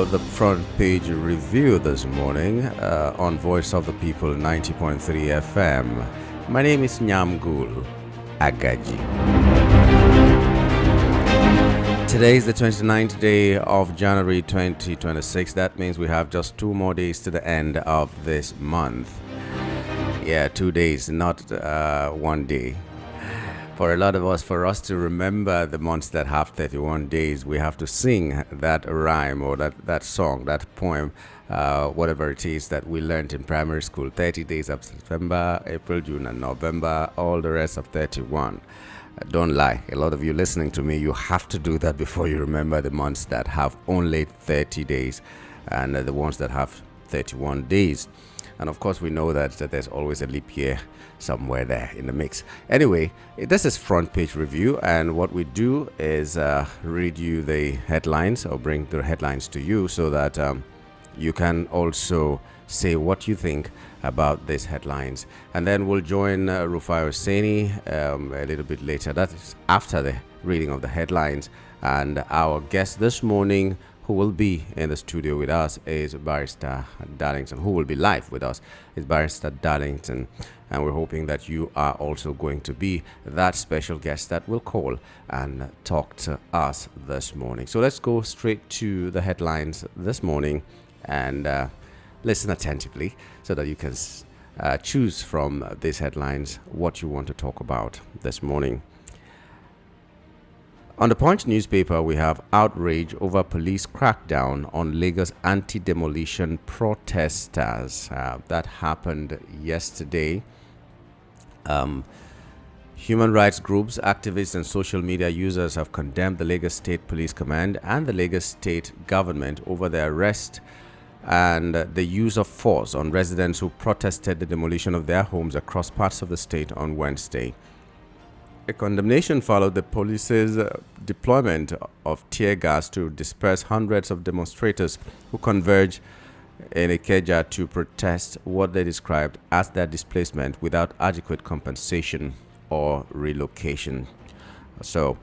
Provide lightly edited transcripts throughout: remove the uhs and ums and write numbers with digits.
for the front page review this morning on Voice of the People 90.3 FM. My name is Nyamgul Agaji. Today is the 29th day of January 2026. That means we have just 2 more days to the end of this month. Yeah, 2 days, not 1 day. For a lot of us, for us to remember the months that have 31 days, we have to sing that rhyme or that song, that poem, whatever it is that we learned in primary school. 30 days of September, April, June, and November, all the rest of 31. Don't lie. A lot of you listening to me, you have to do that before you remember the months that have only 30 days and the ones that have 31 days. And of course, we know that there's always a leap year somewhere there in the mix. Anyway, this is front page review, and what we do is read you the headlines or bring the headlines to you so that you can also say what you think about these headlines. And then we'll join Rufai Hosseini a little bit later. That is after the reading of the headlines. And our guest this morning, who will be in the studio with us, is Barrister Darlington. Who will be live with us is Barrister Darlington. And we're hoping that you are also going to be that special guest that will call and talk to us this morning. So let's go straight to the headlines this morning and listen attentively so that you can choose from these headlines what you want to talk about this morning. On the Punch newspaper, we have outrage over police crackdown on Lagos anti-demolition protesters. That happened yesterday. Human rights groups, activists, and social media users have condemned the Lagos State Police Command and the Lagos State government over the arrest and the use of force on residents who protested the demolition of their homes across parts of the state on Wednesday. A condemnation followed the police's deployment of tear gas to disperse hundreds of demonstrators who converged in Ikeja to protest what they described as their displacement without adequate compensation or relocation. So,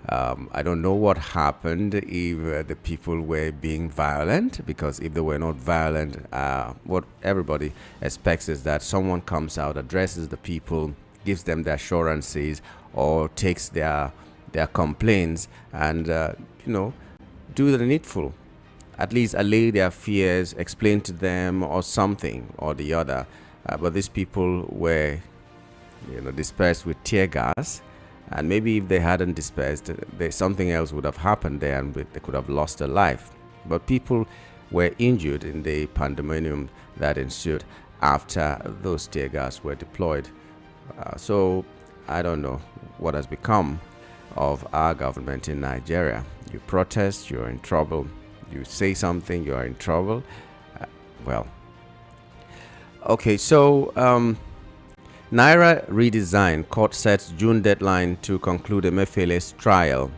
I don't know what happened if the people were being violent, because if they were not violent, what everybody expects is that someone comes out, addresses the people, gives them the assurances, or takes their complaints and do the needful, at least allay their fears, explain to them or something or the other. But these people were dispersed with tear gas, and maybe if they hadn't dispersed, something else would have happened there and they could have lost their life. But people were injured in the pandemonium that ensued after those tear gas were deployed. So I don't know what has become of our government in Nigeria. You protest, you're in trouble. You say something, you're in trouble. Okay, so Naira redesign. Court sets June deadline to conclude Emefiele's trial.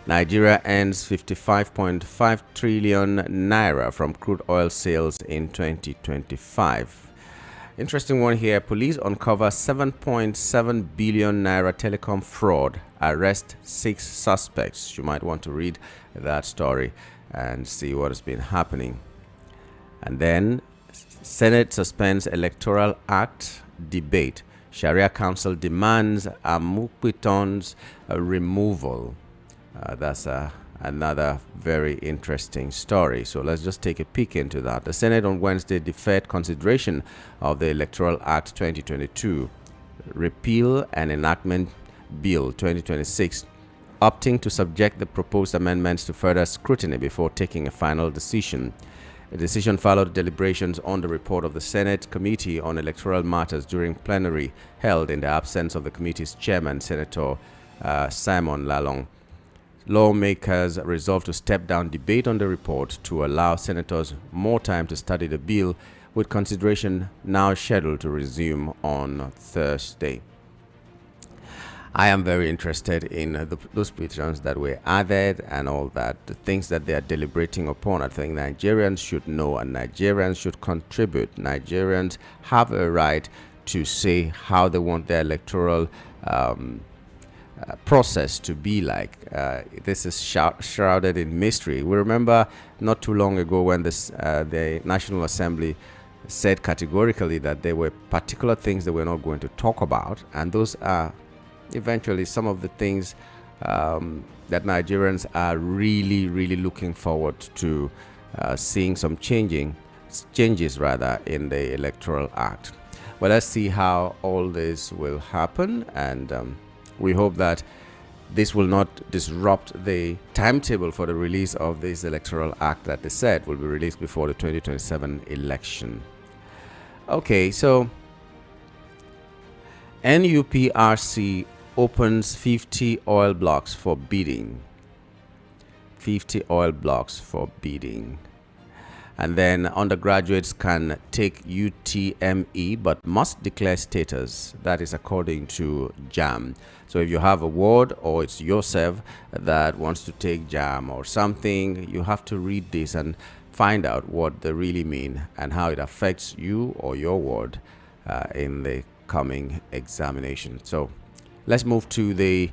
Nigeria earns 55.5 trillion naira from crude oil sales in 2025. Interesting one here. Police uncover 7.7 billion naira telecom fraud. Arrest 6 suspects. You might want to read that story and see what has been happening. And then Senate suspends Electoral Act debate. Sharia Council demands Amukpiton's removal. That's another very interesting story. So let's just take a peek into that. The Senate on Wednesday deferred consideration of the Electoral Act 2022, Repeal and Enactment Bill 2026, opting to subject the proposed amendments to further scrutiny before taking a final decision. The decision followed deliberations on the report of the Senate Committee on Electoral Matters during plenary held in the absence of the committee's chairman, Senator Simon Lalong. Lawmakers resolved to step down debate on the report to allow senators more time to study the bill, with consideration now scheduled to resume on Thursday. I am very interested in those petitions that were added and all that, the things that they are deliberating upon. I think Nigerians should know and Nigerians should contribute. Nigerians have a right to say how they want their electoral process to be like. This is shrouded in mystery. We remember not too long ago when the National Assembly said categorically that there were particular things they were not going to talk about, and those are eventually some of the things that Nigerians are really, really looking forward to seeing some changes rather in the Electoral Act. Well, let's see how all this will happen, and we hope that this will not disrupt the timetable for the release of this Electoral Act that they said will be released before the 2027 election. Okay, so NUPRC opens 50 oil blocks for bidding. 50 oil blocks for bidding. And then undergraduates can take UTME but must declare status. That is according to JAM. So if you have a ward or it's yourself that wants to take JAM or something, you have to read this and find out what they really mean and how it affects you or your ward in the coming examination. So let's move to the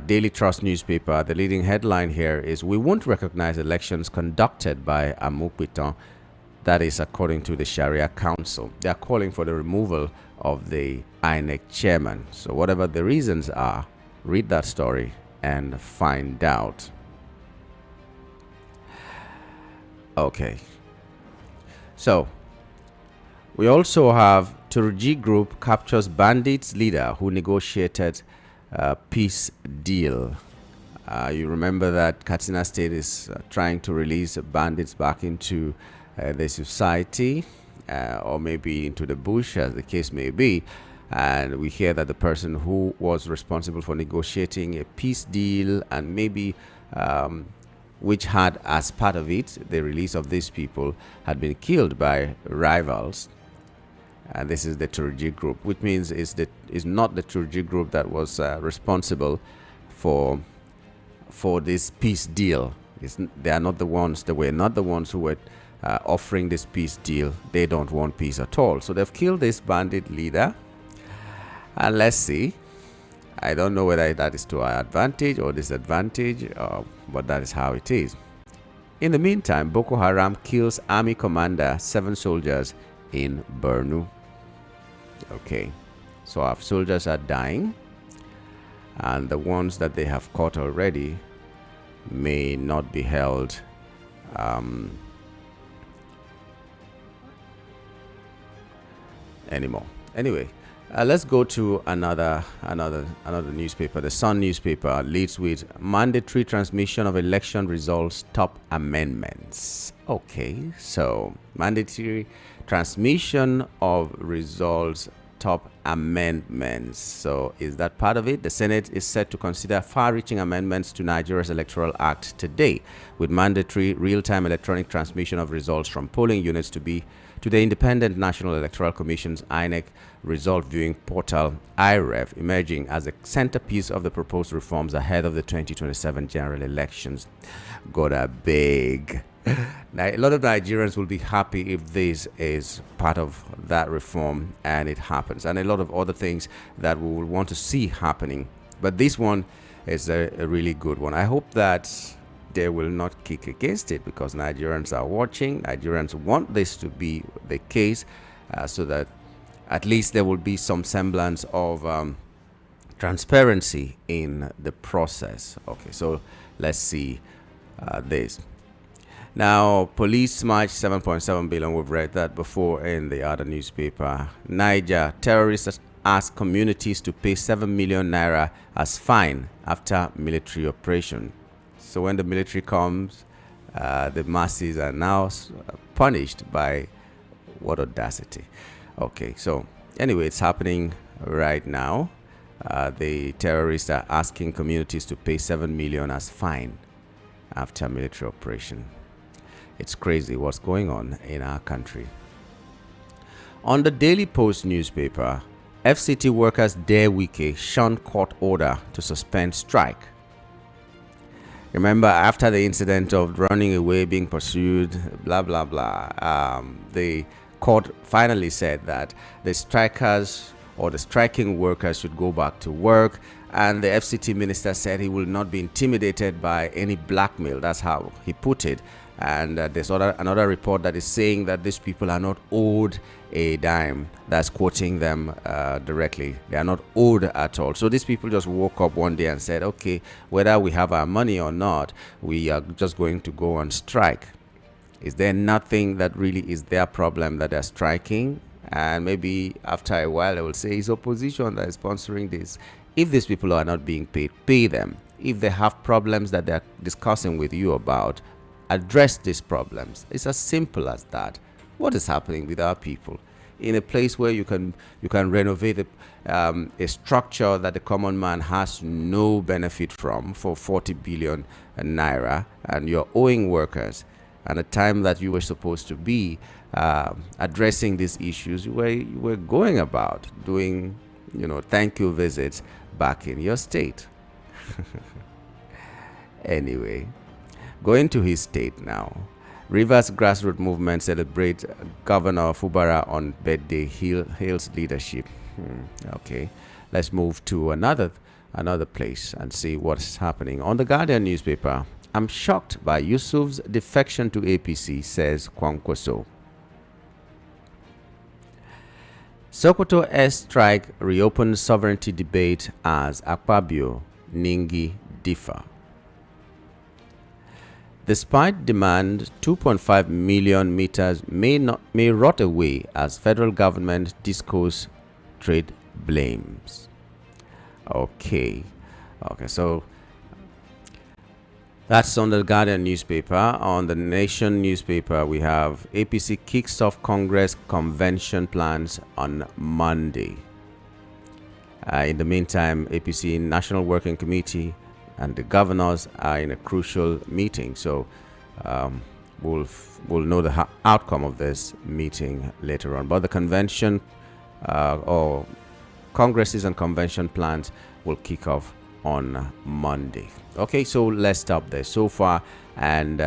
Daily Trust newspaper. The leading headline here is, "We won't recognize elections conducted by Amukpitan." That is according to the Sharia Council. They are calling for the removal of the INEC chairman. So whatever the reasons are, read that story and find out. Okay. So we also have Turji Group captures bandits leader who negotiated peace deal. You remember that Katsina State is trying to release bandits back into the society or maybe into the bush, as the case may be. And we hear that the person who was responsible for negotiating a peace deal and maybe which had as part of it the release of these people had been killed by rivals. And this is the Turji Group, which means is not the Turji Group that was responsible for this peace deal. They are not the ones. They were not the ones who were offering this peace deal. They don't want peace at all. So they've killed this bandit leader. And let's see. I don't know whether that is to our advantage or disadvantage, but that is how it is. In the meantime, Boko Haram kills army commander, 7 soldiers in Borno. Okay, so our soldiers are dying, and the ones that they have caught already may not be held anymore. Anyway, let's go to another newspaper. The Sun newspaper leads with mandatory transmission of election results top amendments. Okay, so mandatory transmission of results top amendments. So is that part of it? The Senate is set to consider far-reaching amendments to Nigeria's Electoral Act today, with mandatory real-time electronic transmission of results from polling units to the Independent National Electoral Commission's INEC result viewing portal IREV emerging as a centerpiece of the proposed reforms ahead of the 2027 general elections. God, I beg. Now, a lot of Nigerians will be happy if this is part of that reform and it happens, and a lot of other things that we will want to see happening. But this one is a really good one. I hope that they will not kick against it, because Nigerians are watching. Nigerians want this to be the case, so that at least there will be some semblance of transparency in the process. Okay, so let's see this. Now, police smashed 7.7 billion. We've read that before in the other newspaper. Niger, terrorists ask communities to pay 7 million naira as fine after military operation. So when the military comes, the masses are now punished by what audacity. Okay, so anyway, it's happening right now. The terrorists are asking communities to pay 7 million as fine after military operation. It's crazy what's going on in our country. On the Daily Post newspaper, FCT workers dare Wike shun court order to suspend strike. Remember, after the incident of running away, being pursued, blah, blah, blah, the court finally said that the strikers or the striking workers should go back to work, And the FCT minister said he will not be intimidated by any blackmail. That's how he put it. And there's another report that is saying that these people are not owed a dime. That's quoting them directly. They are not owed at all. So these people just woke up one day and said, okay, whether we have our money or not, we are just going to go on strike. Is there nothing that really is their problem that they're striking? And maybe after a while, they will say it's opposition that is sponsoring this. If these people are not being paid, pay them. If they have problems that they're discussing with you about, address these problems. It's as simple as that. What is happening with our people? In a place where you can renovate a structure that the common man has no benefit from for 40 billion naira, and you're owing workers, and the time that you were supposed to be addressing these issues, you were going about doing, thank you visits back in your state. Anyway, going to his state now. Rivers grassroots movement celebrate Governor Fubara on birthday, hails leadership. Okay, let's move to another place and see what's happening. On the Guardian newspaper, I'm shocked by Yusuf's defection to APC, says Kwankwaso. Sokoto airstrike reopens sovereignty debate as Akpabio, NINGI differ. Despite demand, 2.5 million meters may rot away as federal government discourse trade blames. Okay, so that's on the Guardian newspaper. On the Nation newspaper, we have APC kicks off Congress convention plans on Monday. In the meantime, APC National Working Committee and the governors are in a crucial meeting. So we'll know the outcome of this meeting later on. But the convention or congresses and convention plans will kick off on Monday. Okay, so let's stop there so far and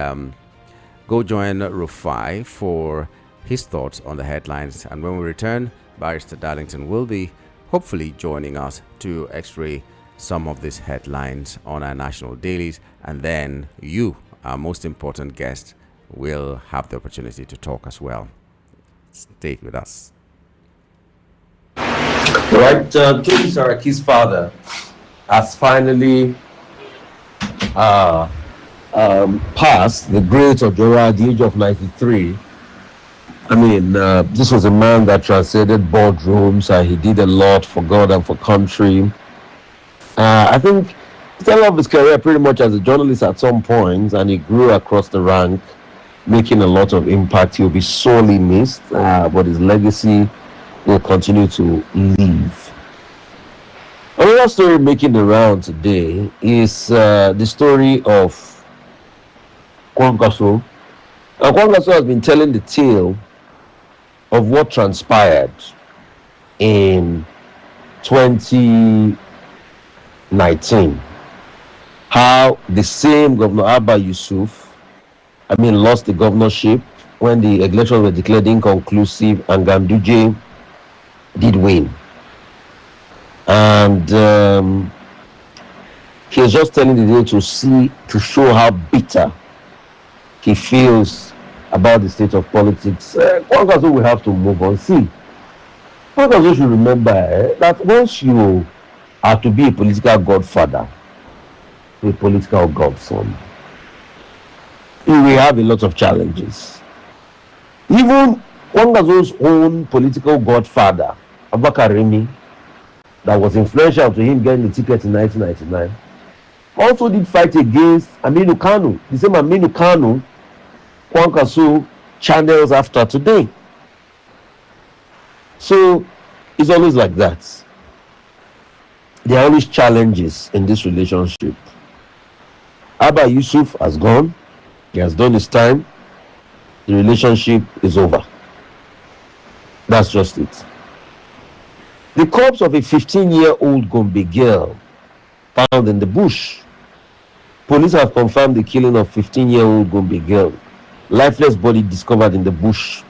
go join Rufai for his thoughts on the headlines. And when we return, Barrister Darlington will be hopefully joining us to x-ray some of these headlines on our national dailies, and then you, our most important guest, will have the opportunity to talk as well. Stay with us. Right, Tony Saraki's father has finally passed the great Ojora at the age of 93. I mean, this was a man that transcended boardrooms, and he did a lot for God and for country. I think he started off his career pretty much as a journalist at some point, and he grew across the rank, making a lot of impact. He'll be sorely missed, but his legacy will continue to live. Another story making the round today is the story of Kwankwaso. Kwankwaso has been telling the tale of what transpired in 2019. How the same Governor Abba Yusuf, lost the governorship when the elections were declared inconclusive, and Ganduje did win. And he was just telling the day to show how bitter he feels about the state of politics. Kwankwaso will have to move on. See, Kwankwaso should remember that once you are to be a political godfather, a political godson, you will have a lot of challenges. Even Kwankwaso's own political godfather, Abubakar Remi, that was influential to him getting the ticket in 1999, also did fight against Aminu Kanu. The same Aminu Kanu Kwankwaso channels after today. So it's always like that. There are always challenges in this relationship. Abba Yusuf has gone. He has done his time. The relationship is over. That's just it. The corpse of a 15-year-old Gombe girl found in the bush. Police have confirmed the killing of 15-year-old Gombe girl. Lifeless body discovered in the bush.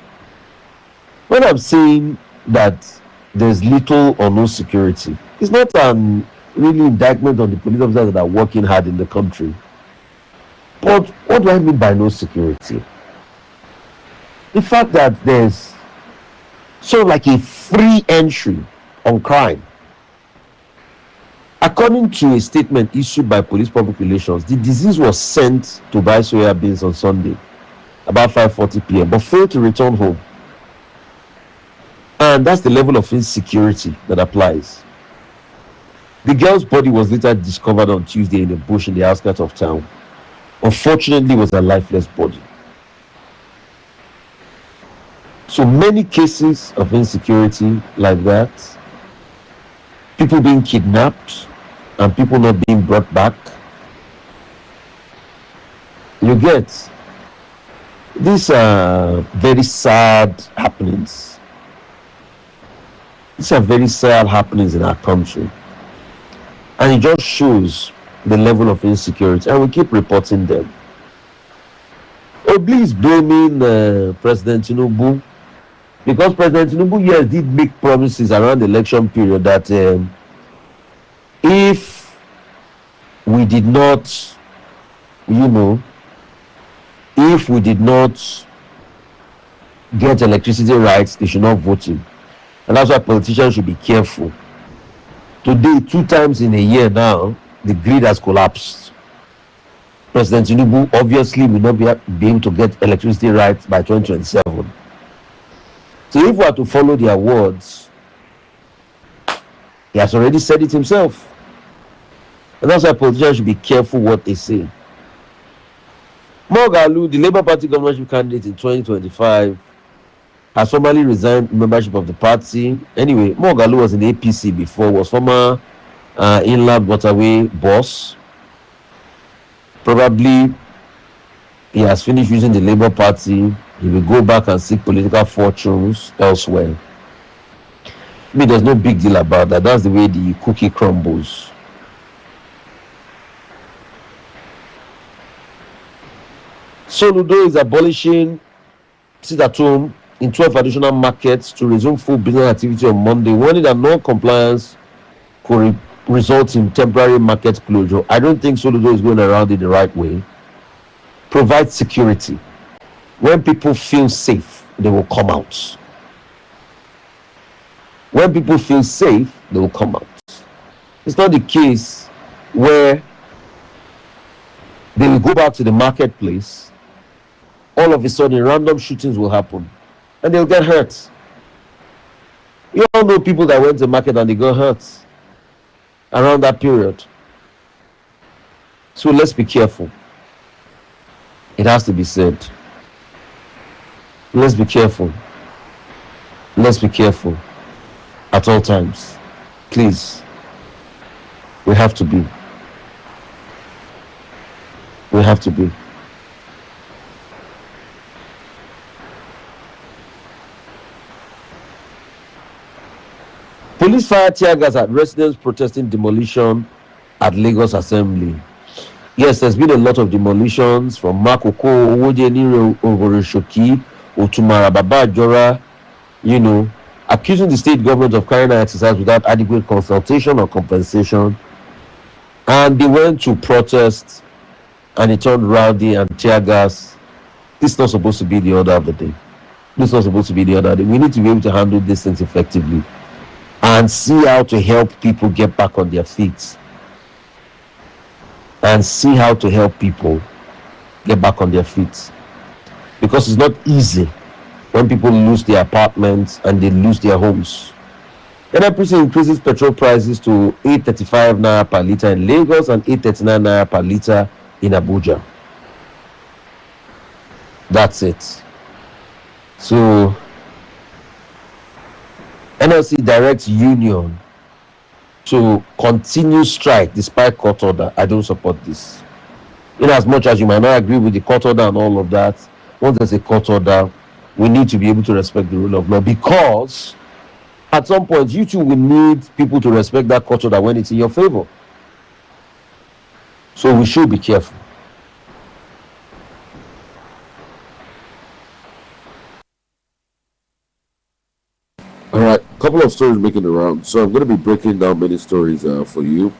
When I'm saying that there's little or no security, it's not an really indictment on the police officers that are working hard in the country. But what do I mean by no security? The fact that there's sort of like a free entry on crime. According to a statement issued by Police Public Relations, the disease was sent to buy soya beans on Sunday about 5:40 p.m. but failed to return home. And that's the level of insecurity that applies. The girl's body was later discovered on Tuesday in a bush in the outskirts of town. Unfortunately, it was a lifeless body. So many cases of insecurity like that, people being kidnapped and people not being brought back. You get, these are very sad happenings. These are very sad happenings in our country. And it just shows the level of insecurity. And we keep reporting them. Obli is blaming President Tinubu, because President Tinubu, yes, did make promises around the election period that if we did not, if we did not get electricity rights, they should not vote him. And that's why politicians should be careful. Today, 2 times in a year now, the grid has collapsed. President Tinubu obviously will not be able to get electricity rights by 2027. So if we are to follow their words, he has already said it himself. And that's why politicians should be careful what they say. Moghalu, the Labour Party governorship candidate in 2025, has formally resigned membership of the party. Anyway, Moghalu was in the APC before, was former inland waterway boss. Probably he has finished using the Labour Party. He will go back and seek political fortunes elsewhere. I mean, there's no big deal about that. That's the way the cookie crumbles. Soludo is abolishing sit-at-home in 12 additional markets to resume full business activity on Monday, warning that non-compliance could result in temporary market closure. I don't think Soludo is going around it the right way. Provide security. When people feel safe, they will come out. When people feel safe, they will come out. It's not the case where they will go back to the marketplace. All of a sudden, random shootings will happen. And they'll get hurt. You all know people that went to the market and they got hurt around that period. So let's be careful. It has to be said. Let's be careful. Let's be careful at all times. Please. We have to be. We have to be. Police fire tear gas at residents protesting demolition at Lagos Assembly. Yes, there's been a lot of demolitions from Makoko, Owodeni, Ogoreshoki, Otumara, Babajora, accusing the state government of carrying out exercise without adequate consultation or compensation. And they went to protest and it turned rowdy and tear gas. This is not supposed to be the order of the day. This is not supposed to be the order of the day. We need to be able to handle these things effectively and see how to help people get back on their feet. And see how to help people get back on their feet. Because it's not easy when people lose their apartments and they lose their homes. NIPC increases petrol prices to 8.35 naira per litre in Lagos and 8.39 naira per litre in Abuja. That's it. So, NLC directs union to continue strike despite court order. I don't support this. In as much as you might not agree with the court order and all of that, once there's a court order, we need to be able to respect the rule of law, because at some point you too will need people to respect that court order when it's in your favor. So we should be careful. All right. couple of stories making around. So I'm going to be breaking down many stories for you.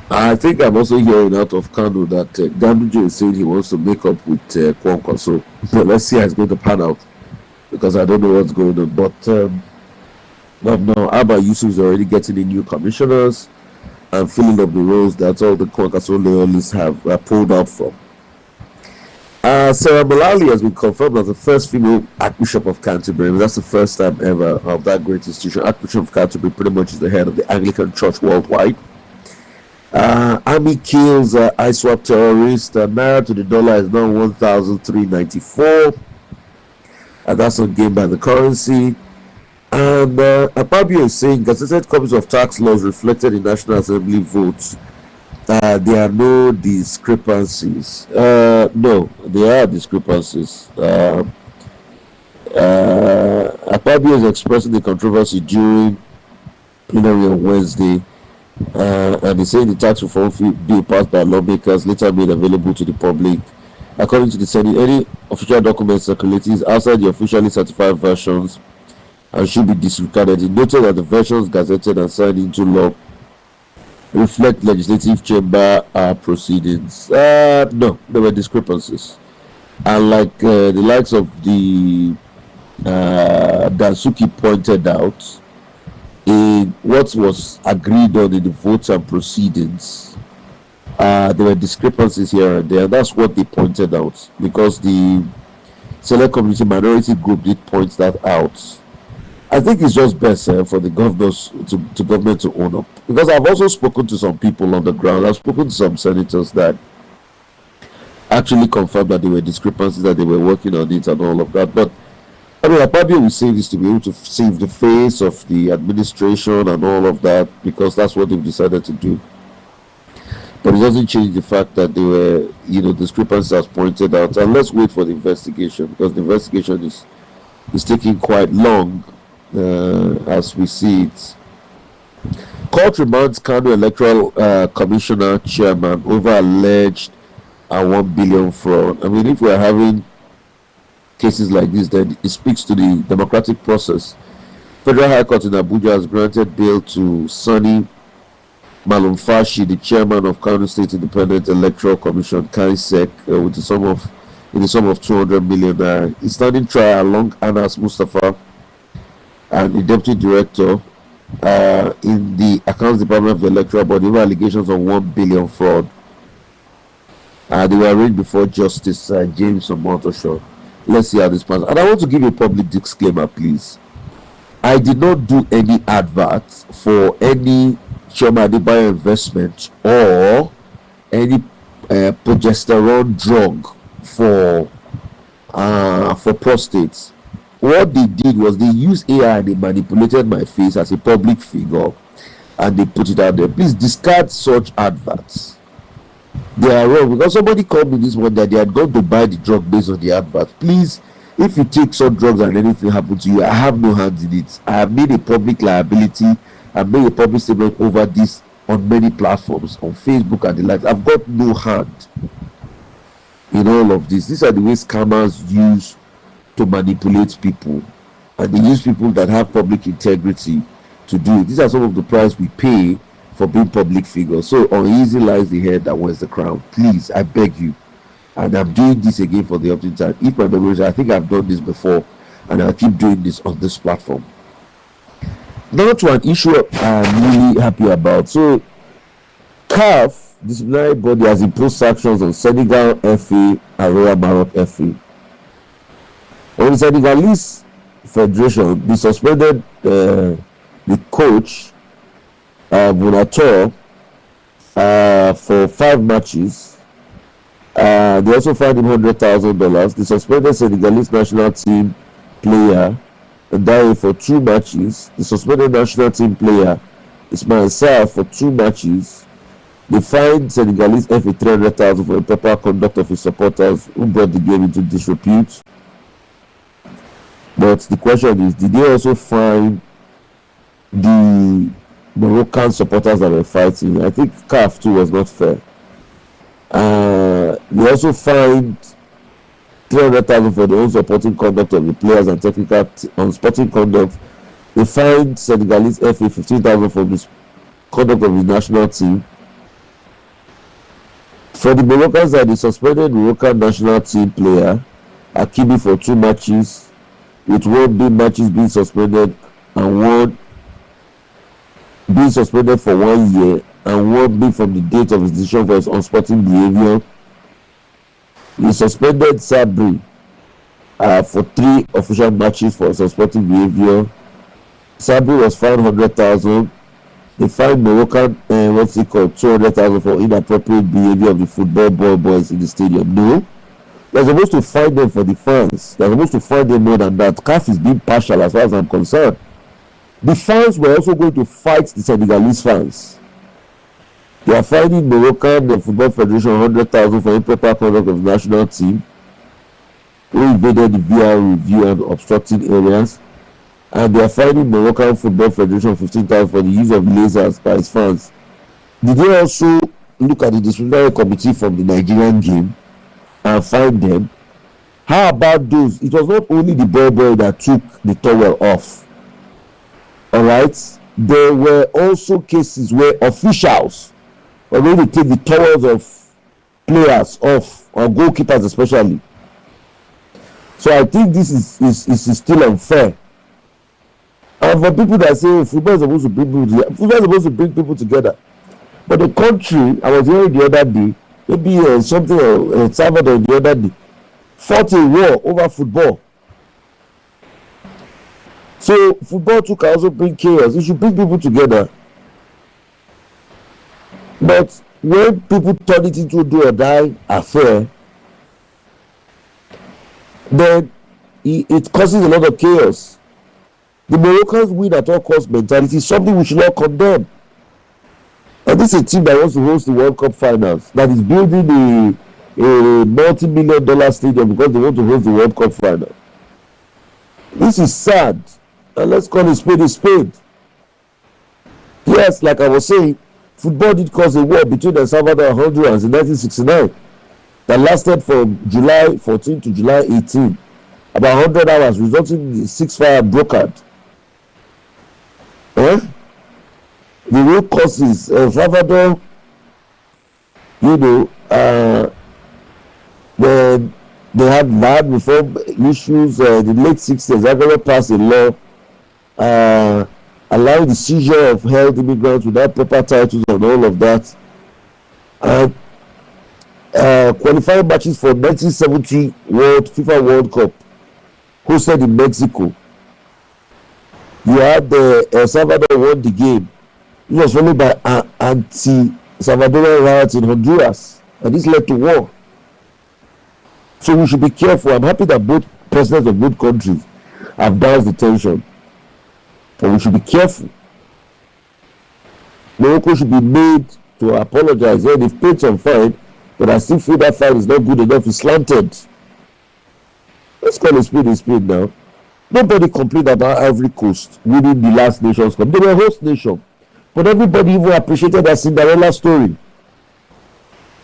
I think I'm also hearing out of Kano that Ganduje is saying he wants to make up with Kwankwaso. So let's see how it's going to pan out, because I don't know what's going on. But now Abba Yusuf is already getting in new commissioners and filling up the roles that all the Kwankwaso loyalists have pulled out from. Sarah Malali has been confirmed as the first female Archbishop of Canterbury. That's the first time ever of that great institution. Archbishop of Canterbury pretty much is the head of the Anglican Church worldwide. Army kills ISWAP terrorist. Naira to the dollar is now 1,394. And that's not gained by the currency. And Akpabio is saying gazetted copies of tax laws reflected in National Assembly votes. There are no discrepancies. No, there are discrepancies. Akpabio is expressing the controversy during plenary on Wednesday, and he's saying the tax reform bill passed by lawmakers later made available to the public. According to the Senate, any official documents circulating outside the officially certified versions and should be disregarded. He noted that the versions gazetted and signed into law reflect legislative chamber proceedings. No, there were discrepancies, and like the likes of the Dansuki pointed out, in what was agreed on in the votes and proceedings, there were discrepancies here and there, and that's what they pointed out, because the Select Community Minority Group did point that out. I think it's just best for the governors to government to own up, because I've also spoken to some people on the ground. I've spoken to some senators that actually confirmed that there were discrepancies, that they were working on it and all of that. But I mean, Akpabio will say this to be able to save the face of the administration and all of that, because that's what they've decided to do. But it doesn't change the fact that there were, discrepancies as pointed out. And let's wait for the investigation, because the investigation is taking quite long. As we see it, court remands Kano Electoral Commissioner chairman over alleged 1 billion fraud. I mean, if we're having cases like this, then it speaks to the democratic process. Federal High Court in Abuja has granted bail to Sani Malumfashi, the chairman of Kano State Independent Electoral Commission (KAISEC), with the sum of 200 million. He's standing trial along Anas Mustafa and the deputy director in the accounts department of the electoral body over allegations of 1 billion fraud. They were arraigned before Justice James Omotosho. Let's see how this passes. And I want to give a public disclaimer, please. I did not do any advert for any Chioma Adebayo investment or any progesterone drug for prostates. What they did was they used AI and they manipulated my face as a public figure and they put it out there. Please discard such adverts. They are wrong, because somebody called me this one that they had gone to buy the drug based on the advert. Please, if you take some drugs and anything happens to you, I have no hands in it. I have made a public liability. I've made a public statement over this on many platforms, on Facebook and the like. I've got no hand in all of this. These are the ways scammers use to manipulate people, and they use people that have public integrity to do it. These are some of the price we pay for being public figures. So uneasy lies the head that wears the crown. Please, I beg you, and I'm doing this again for the opportunity time. If my memory, I think I've done this before, and I'll keep doing this on this platform. Now to an issue I'm really happy about. So CAF, disciplinary body, has imposed sanctions on Senegal FA and Royal Maroc FA. On the Senegalese Federation, they suspended the coach Bonator for 5 matches. They also fined him $100,000. They suspended Senegalese national team player Ndaye for 2 matches. They suspended national team player Ismail Sarr for 2 matches. They fined Senegalese FA $300,000 for improper conduct of his supporters who brought the game into disrepute. But the question is, did they also find the Moroccan supporters that were fighting? I think CAF too was not fair. They also fined $300,000 for the unsupporting conduct of the players and technical on sporting conduct They fined Senegalese FA 15,000 for misconduct of the national team. For the Moroccan side, they suspended Moroccan national team player Akimi for 2 matches, with 1 big matches being suspended and 1 being suspended for 1 year and 1 being from the date of his decision for his unsporting behavior. He suspended Sabri for 3 official matches for his unsporting behavior. Sabri was fined 100,000. They fined Moroccan, what's it called, 200,000 for inappropriate behavior of the football boys in the stadium. No, they're supposed to fine them for the fans. They're supposed to fine them more than that. CAF is being partial as far as I'm concerned. The fans were also going to fight the Senegalese fans. They are fining Moroccan Football Federation 100,000 for improper conduct of the national team, who invaded the VR review and obstructing areas. And they are fining Moroccan Football Federation 15,000 for the use of lasers by its fans. Did they also look at the disciplinary committee from the Nigerian game and fine them? How about those? It was not only the boy that took the towel off. Alright? There were also cases where officials were going to take the towels of players off, or goalkeepers especially. So I think this is still unfair. And for people that say football is supposed to bring people together, but the country, I was hearing the other day, maybe something El Salvador the other day, fought a war over football. So football too can also bring chaos. It should bring people together. But when people turn it into a do or die affair, then it causes a lot of chaos. The Moroccans win at all cost mentality is something we should not condemn. And this is a team that wants to host the World Cup finals, that is building a multi-million-dollar stadium because they want to host the World Cup final. This is sad. And let's call a spade a spade. Yes, like I was saying, football did cause a war between El Salvador and Honduras in 1969 that lasted from July 14 to July 18, about 100 hours, resulting in a ceasefire brokered. The real causes, El Salvador, they had land reform issues. In the late 60s, Ecuador passed a law allowing the seizure of held immigrants without proper titles and all of that. Qualifying matches for 1970 FIFA World Cup hosted in Mexico. You had El Salvador won the game. It was followed by anti-Salvadorian riots in Honduras, and this led to war. So we should be careful. I'm happy that both presidents of both countries have doused the tension, but we should be careful. Morocco should be made to apologize. Yeah, they've paid some fine, but I still feel that fine is not good enough. It's slanted. Let's call a spade now. Nobody complained about Ivory Coast winning the last Nations Cup. They were a host nation, but everybody even appreciated that Cinderella story.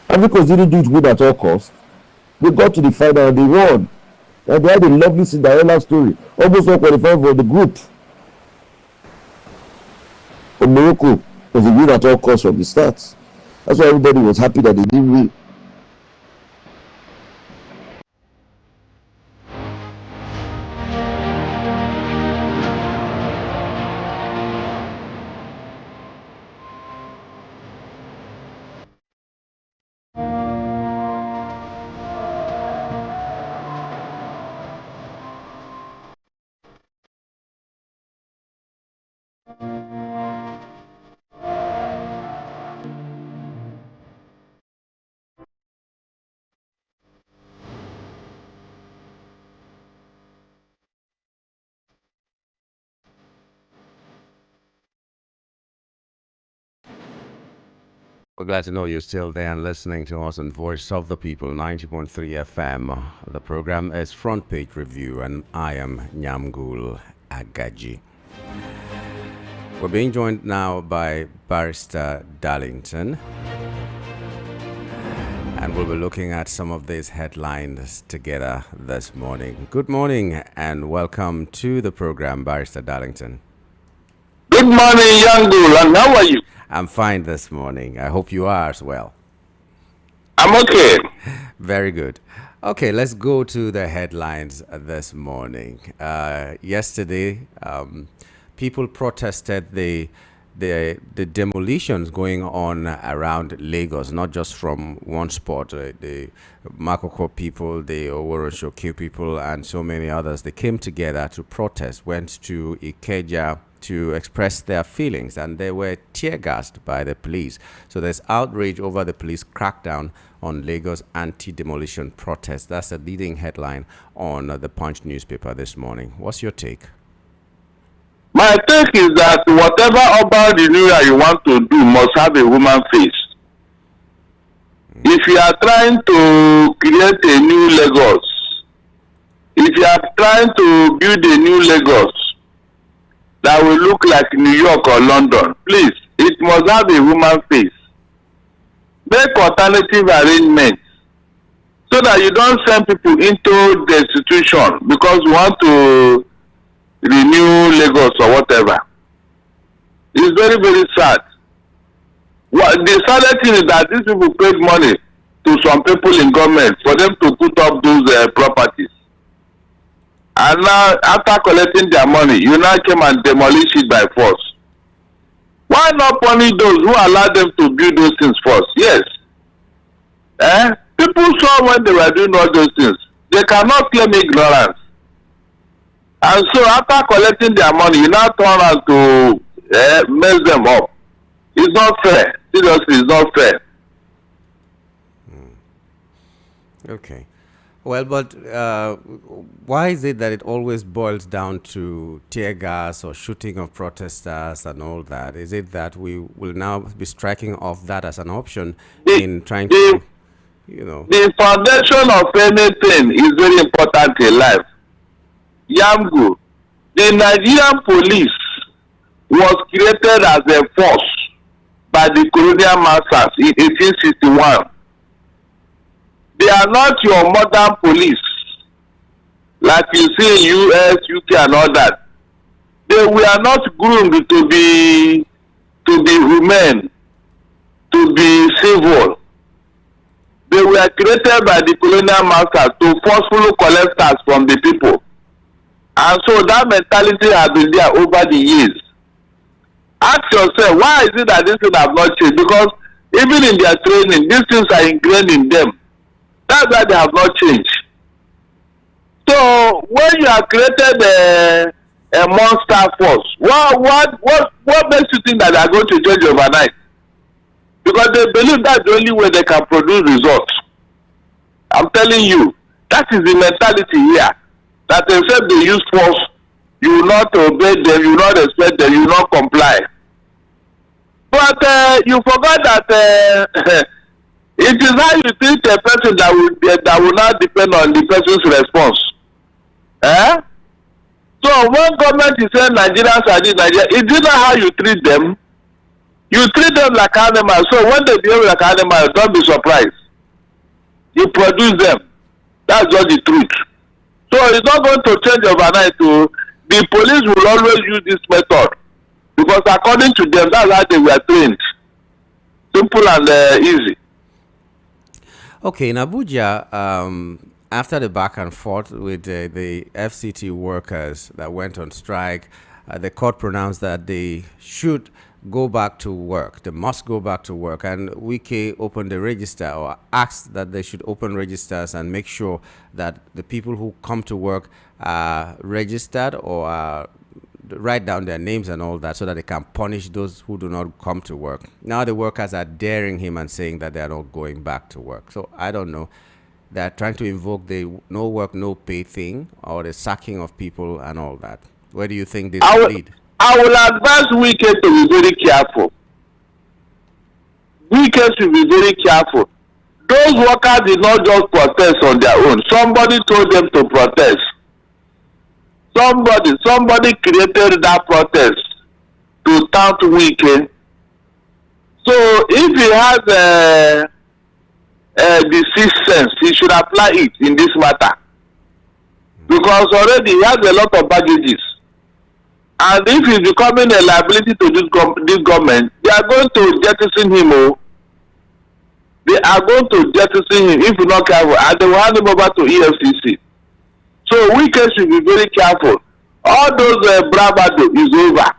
Ivory Coast didn't do it win at all costs. They got to the final and they won. And they had a lovely Cinderella story, almost not qualifying for the group. But Morocco was a win at all costs from the start. That's why everybody was happy that they didn't win. We're glad to know you're still there and listening to us on Voice of the People, 90.3 FM. The program is Front Page Review, and I am Nyamgul Agaji. We're being joined now by Barrister Darlington, and we'll be looking at some of these headlines together this morning. Good morning and welcome to the program, Barrister Darlington. Good morning, young girl, and how are you? I'm fine this morning. I hope you are as well. I'm okay. Very good. Okay, let's go to the headlines this morning. Yesterday, people protested the demolitions going on around Lagos, not just from one spot. The Makoko people, the Oworoshoki people, and so many others, they came together to protest, went to Ikeja to express their feelings, and they were tear gassed by the police. So there's outrage over the police crackdown on Lagos anti-demolition protests. That's the leading headline on the Punch newspaper this morning. What's your take? My take is that whatever urban renewal you want to do must have a human face. If you are trying to create a new Lagos, if you are trying to build a new Lagos that will look like New York or London, please, it must have a human face. Make alternative arrangements so that you don't send people into destitution because you want to renew Lagos or whatever. It's very, very sad. The saddest thing is that these people paid money to some people in government for them to put up those properties. And now, after collecting their money, you now came and demolish it by force. Why not punish those who allowed them to build those things first? Yes. People saw when they were doing all those things. They cannot claim ignorance. And so after collecting their money, you now turn around to mess them up. It's not fair. Seriously, it's not fair. Okay. Well, but why is it that it always boils down to tear gas or shooting of protesters and all that? Is it that we will now be striking off that as an option in trying to, The foundation of anything is very important in life. Yamgu, the Nigerian police was created as a force by the colonial masters in 1861. They are not your modern police, like you see in US, UK, and all that. They were not groomed to be humane, to be civil. They were created by the colonial masters to forcefully collect tax from the people. And so that mentality has been there over the years. Ask yourself, why is it that this thing have not changed? Because even in their training, these things are ingrained in them. That's why they have not changed. So when you have created a monster force, what makes you think that they are going to change overnight? Because they believe that's the only way they can produce results. I'm telling you, that is the mentality here. That except they use force, you will not obey them, you will not respect them, you will not comply. But you forgot that it is how you treat a person that will not depend on the person's response. So when government is saying Nigerians are this, Nigeria, is it not how you treat them? You treat them like animals. So when they behave like animals, don't be surprised. You produce them. That's just the truth. So it's not going to change overnight. The police will always use this method because according to them, that's how they were trained. Simple and easy. Okay, in Abuja, after the back and forth with the FCT workers that went on strike, the court pronounced that they should go back to work. They must go back to work. And Wike opened the register or asked that they should open registers and make sure that the people who come to work are registered or write down their names and all that so that they can punish those who do not come to work. Now the workers are daring him and saying that they are not going back to work. So I don't know. They're trying to invoke the no work, no pay thing or the sacking of people and all that. Where do you think this will lead? I will advise Wike to be very careful. Wike should be very careful. Those workers did not just protest on their own. Somebody told them to protest. Somebody created that protest to taunt Wike. So if he has the sixth sense, he should apply it in this matter. Because already he has a lot of baggages. And if he's becoming a liability to this government, they are going to jettison him. Oh. They are going to jettison him if you're not careful, and they will hand him over to EFCC. So we should be very careful. All those bravado is over.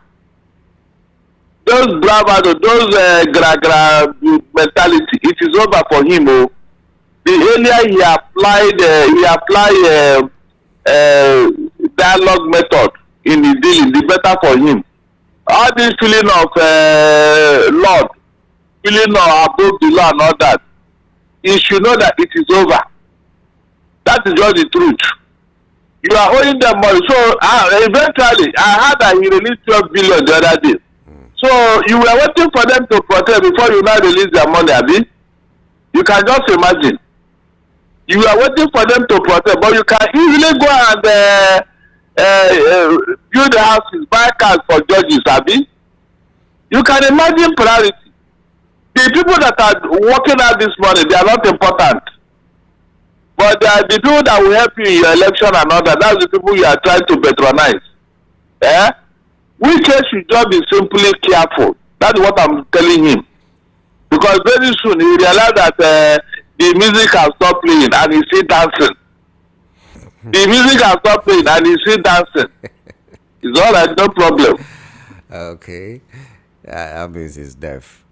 Those bravado, those gra mentality, it is over for him. Oh. The earlier he applied dialogue method in the dealing, the better for him. All this feeling of Lord, feeling of above the law and all that, he should know that it is over. That is just the truth. You are owing them money. So eventually, I heard that he released 12 billion the other day. So you were waiting for them to protest before you now release their money, Abi. You can just imagine. You are waiting for them to protest, but you can easily go and build houses, buy cars for judges, Abi. You can imagine priority. The people that are working out this money, they are not important. But the people that will help you in your election and all that, that's the people you are trying to patronize. Eh? We should just be simply careful. That's what I'm telling him. Because very soon he realized that the music has stopped playing and he's still dancing. The music has stopped playing and he's still dancing. It's all right, no problem. Okay. That means he's deaf.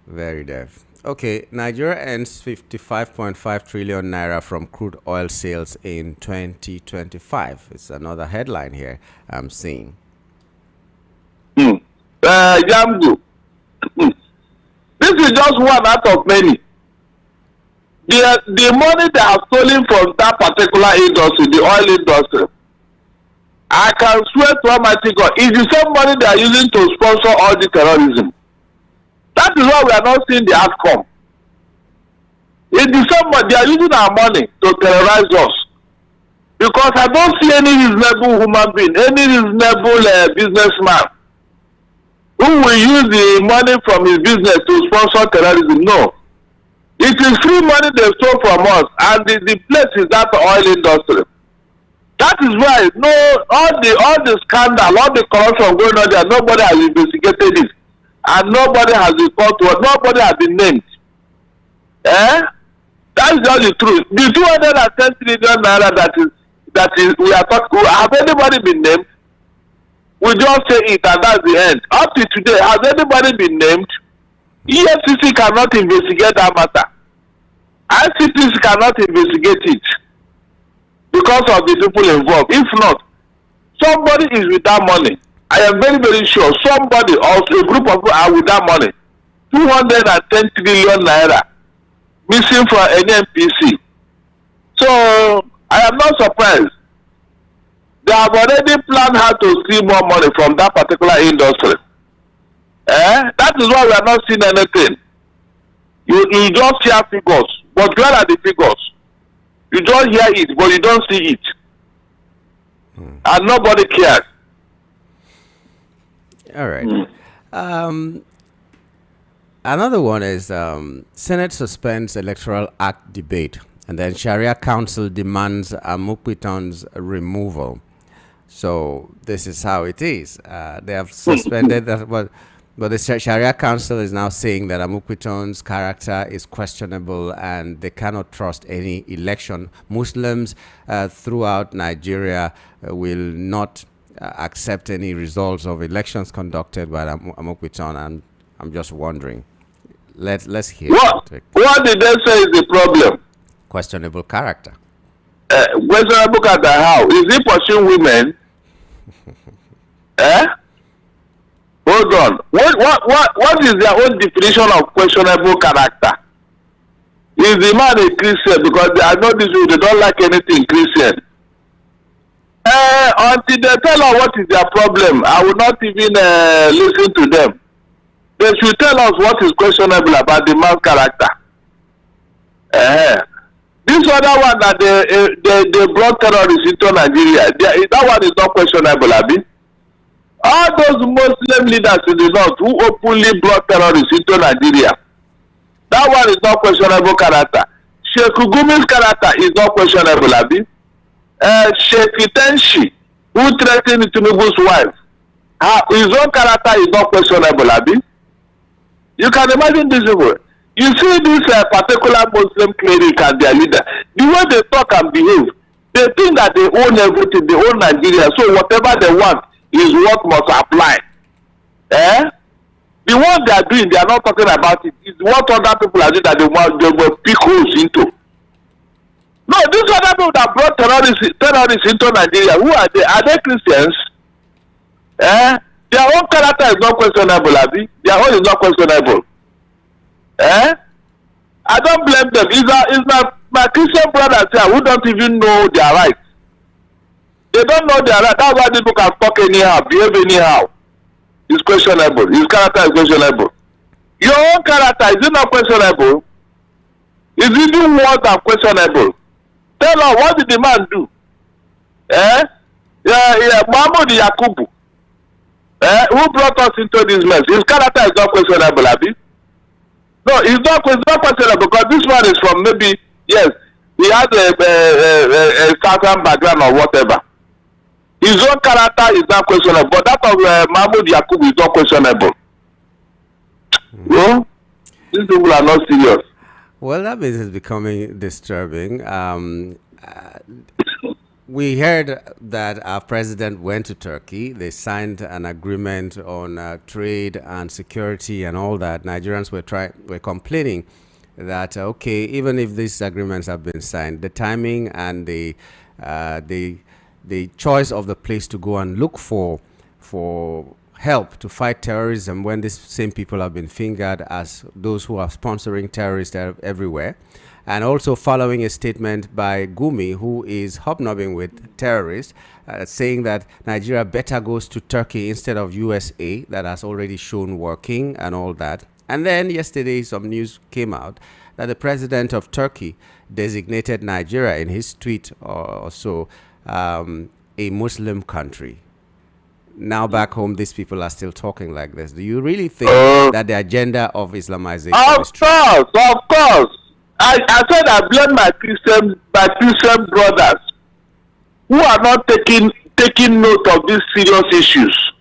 Very deaf. Okay, Nigeria earns 55.5 trillion naira from crude oil sales in 2025. It's another headline here I'm seeing. Yamgu. This is just one out of many. The money they are stolen from that particular industry, the oil industry, I can swear to Almighty God, is the same money they are using to sponsor all the terrorism. That is why we are not seeing the outcome. It's the same money they are using our money to terrorize us. Because I don't see any reasonable human being, any reasonable businessman who will use the money from his business to sponsor terrorism. No. It is free money they stole from us, and the place is that oil industry. That is why all the scandal, all the corruption going on there, nobody has investigated it. And nobody has been called to it, nobody has been named. That's just the truth. The 210 trillion naira that is we are talking, have anybody been named? We just say it and that's the end. Up to today, has anybody been named? EFCC cannot investigate that matter. ICPC cannot investigate it because of the people involved. If not, somebody is with that money. I am very, very sure somebody or a group of people are with that money. 210 trillion naira missing from NNPC. So I am not surprised. They have already planned how to steal more money from that particular industry. That is why we are not seeing anything. You just hear figures, but where are the figures? You just hear it, but you don't see it. And nobody cares. All right. Another one is Senate suspends Electoral Act debate, and then Sharia Council demands Amukpiton's removal. So this is how it is. They have suspended that, but the Sharia Council is now saying that Amukpiton's character is questionable and they cannot trust any election. Muslims throughout Nigeria will not accept any results of elections conducted by Amukpiton, and I'm just wondering. Let's hear. What did they say is the problem? Questionable character. Questionable character how? Is he pursuing women? Hold on. What is their own definition of questionable character? Is the man a Christian? Because I know this they don't like anything Christian. Until they tell us what is their problem, I will not even listen to them. They should tell us what is questionable about the man's character. This other one that they brought terrorists into Nigeria, that one is not questionable, Abi. All those Muslim leaders in the north who openly brought terrorists into Nigeria, that one is not questionable character. Sheikh Gumi's character is not questionable, Abi. Sheikh Itenshi, who threatened Tinubu's wife, His own character is not questionable, Abi. You can imagine this people. You see this particular Muslim cleric and their leader, the way they talk and behave, they think that they own everything, they own Nigeria, so whatever they want is what must apply. The one they are doing, they are not talking about it. It's what other people are doing that they will pick holes into. No, these other people that brought terrorists into Nigeria, who are they? Are they Christians? Their own character is not questionable, Abi. Their own is not questionable. I don't blame them. It's my Christian brothers here who don't even know their rights. They don't know their rights. That's why people can talk anyhow, behave anyhow. It's questionable. His character is questionable. Your own character, is it not questionable? Is it even worse than questionable? Tell us, what did the man do? Muhammad Yakubu, who brought us into this mess? His character is not questionable, Abi. No, it's not questionable because this man is from maybe, yes, he has a certain background or whatever. His own character is not questionable, but that of Mahmoud Yakubu is not questionable. No, these people are not serious. Well, that is becoming disturbing. We heard that our president went to Turkey. They signed an agreement on trade and security and all that. Nigerians were complaining that okay, even if these agreements have been signed, the timing and the choice of the place to go and look for help to fight terrorism when these same people have been fingered as those who are sponsoring terrorists everywhere. And also following a statement by Gumi, who is hobnobbing with terrorists, saying that Nigeria better goes to Turkey instead of USA, that has already shown working and all that. And then yesterday some news came out that the president of Turkey designated Nigeria in his tweet or so a Muslim country. Now back home, these people are still talking like this. Do you really think that the agenda of Islamization is true? Of course. I said I blame my Christian brothers who are not taking note of these serious issues.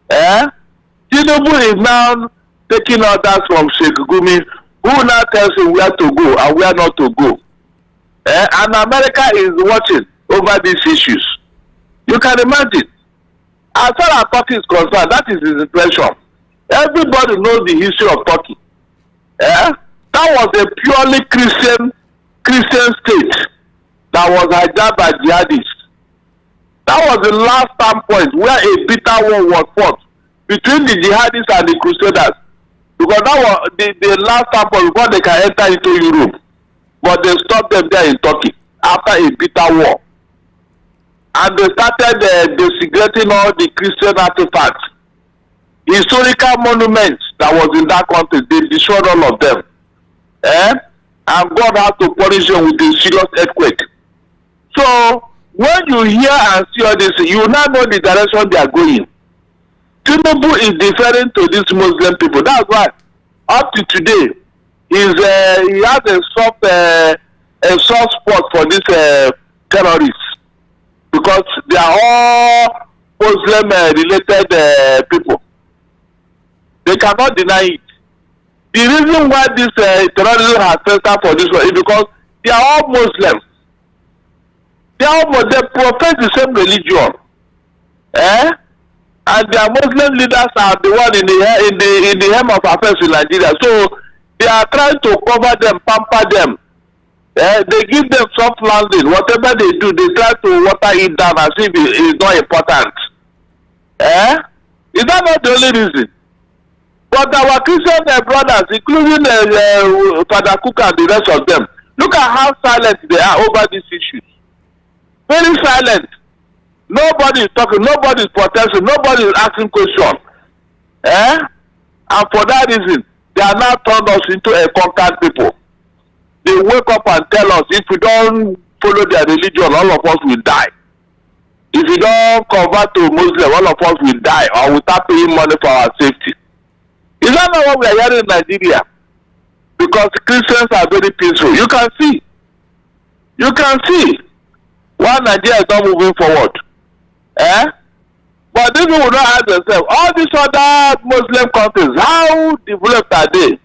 Tinubu is now taking orders from Sheikh Gumi, who now tells him where to go and where not to go. And America is watching over these issues. You can imagine. As far as Turkey is concerned, that is his impression. Everybody knows the history of Turkey. That was a purely Christian state that was hijacked by jihadists. That was the last standpoint where a bitter war was fought between the jihadists and the crusaders. Because that was the last standpoint before they can enter into Europe. But they stopped them there in Turkey after a bitter war. And they started desecrating all the Christian artifacts. Historical monuments that was in that country, they destroyed all of them. And God had to punish them with a serious earthquake. So when you hear and see all this, you now know the direction they are going. Tinubu is deferring to these Muslim people. That's why up to today, he has a soft spot for these terrorists because they are all Muslim related people. They cannot deny it. The reason why this terrorism has started for this one is because they are all Muslims. They profess the same religion. And their Muslim leaders are the one in the helm of affairs in Nigeria. So they are trying to cover them, pamper them. They give them soft landing. Whatever they do, they try to water it down as if it is not important. Is that not the only reason? But our Christian brothers, including Father Cook and the rest of them, look at how silent they are over these issues. Very silent. Nobody is talking, nobody is protesting, nobody is asking questions. And for that reason, they are now turned us into a conquered people. They wake up and tell us if we don't follow their religion, all of us will die. If we don't convert to Muslim, all of us will die or we start paying money for our safety. Is that not what we are hearing in Nigeria? Because Christians are very peaceful. You can see why Nigeria is not moving forward. But But these people will not ask themselves, all these other Muslim countries, how developed are they?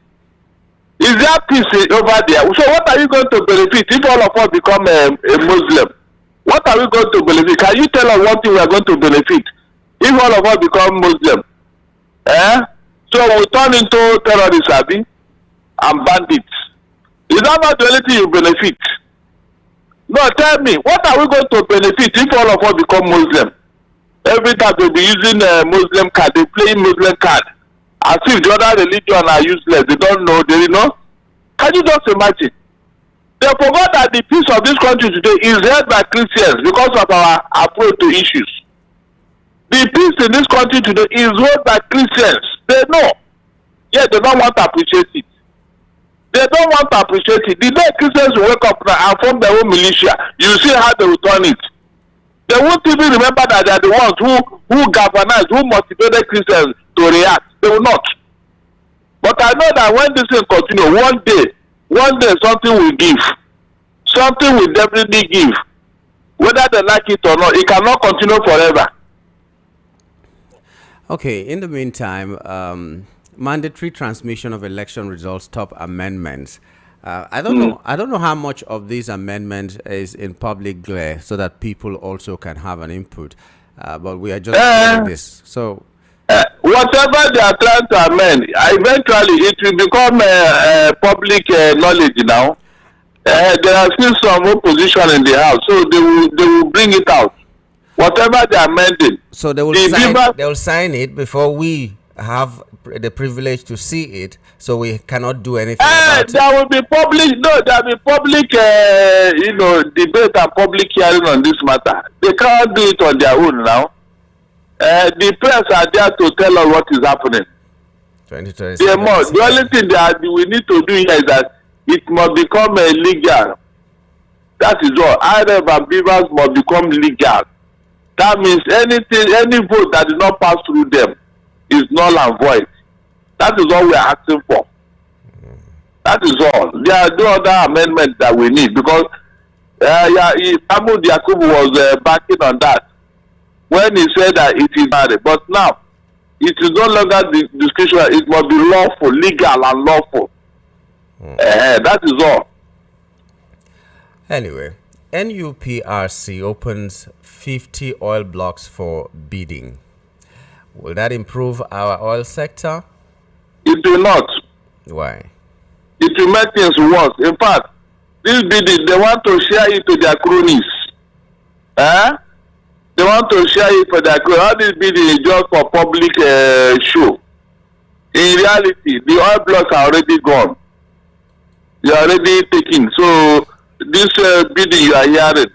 Is there peace over there? So what are you going to benefit if all of us become a Muslim? What are we going to benefit? Can you tell us one thing we are going to benefit if all of us become Muslim? So we turn into terrorists, Abi, and bandits. Is that not the only thing you benefit? No, tell me, what are we going to benefit if all of us become Muslim? Every time they'll be using a Muslim card, they play Muslim card. As if the other religion are useless. They don't know, Can you just imagine? They forgot that the peace of this country today is held by Christians because of our approach to issues. The peace in this country today is held by Christians. They know. Yet they don't want to appreciate it. They don't want to appreciate it. The day Christians will wake up now and form their own militia, you see how they will turn it. They won't even remember that they are the ones who galvanized, who motivated Christians to react. They will not. But I know that when this thing continues, one day something will give. Something will definitely give. Whether they like it or not, it cannot continue forever. Okay, in the meantime, mandatory transmission of election results top amendments. I don't know how much of these amendments is in public glare so that people also can have an input. But we are just doing this. So whatever they are trying to amend, eventually it will become public knowledge now. There are still some opposition in the house, so they will bring it out. Whatever they are amending. So they will sign it before we have the privilege to see it, so we cannot do anything about there will be public debate and public hearing on this matter. They can't do it on their own now. The press are there to tell us what is happening. 2020. The only thing that we need to do here is that it must become legal. That is all. IRF and Beavers must become legal. That means any vote that did not pass through them is null and void. That is all we are asking for. That is all. There are no other amendments that we need because Ahmed Yakubu was backing on that when he said that it is married. But now, it is no longer the discussion. It must be lawful, legal and lawful. That is all. Anyway, NUPRC opens 50 oil blocks for bidding. Will that improve our oil sector? It will not. Why? It will make things worse. In fact, this bidding, they want to share it to their cronies. They want to share it for their cronies. All this bidding is just for public show. In reality, the oil blocks are already gone. They are already taken. So, this bidding you are hearing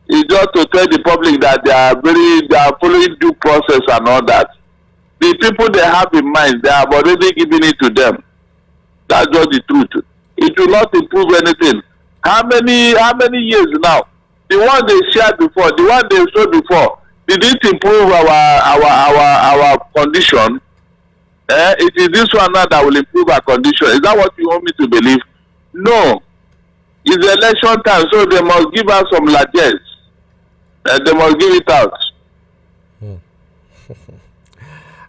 is just to tell the public that they are following due process and all that. The people they have in mind, they have already given it to them. That's just the truth. It will not improve anything. How many years now? The one they shared before, the one they showed before, did it improve our condition? It is this one now that will improve our condition. Is that what you want me to believe? No. It's election time, so they must give us some largesse. They must give it out.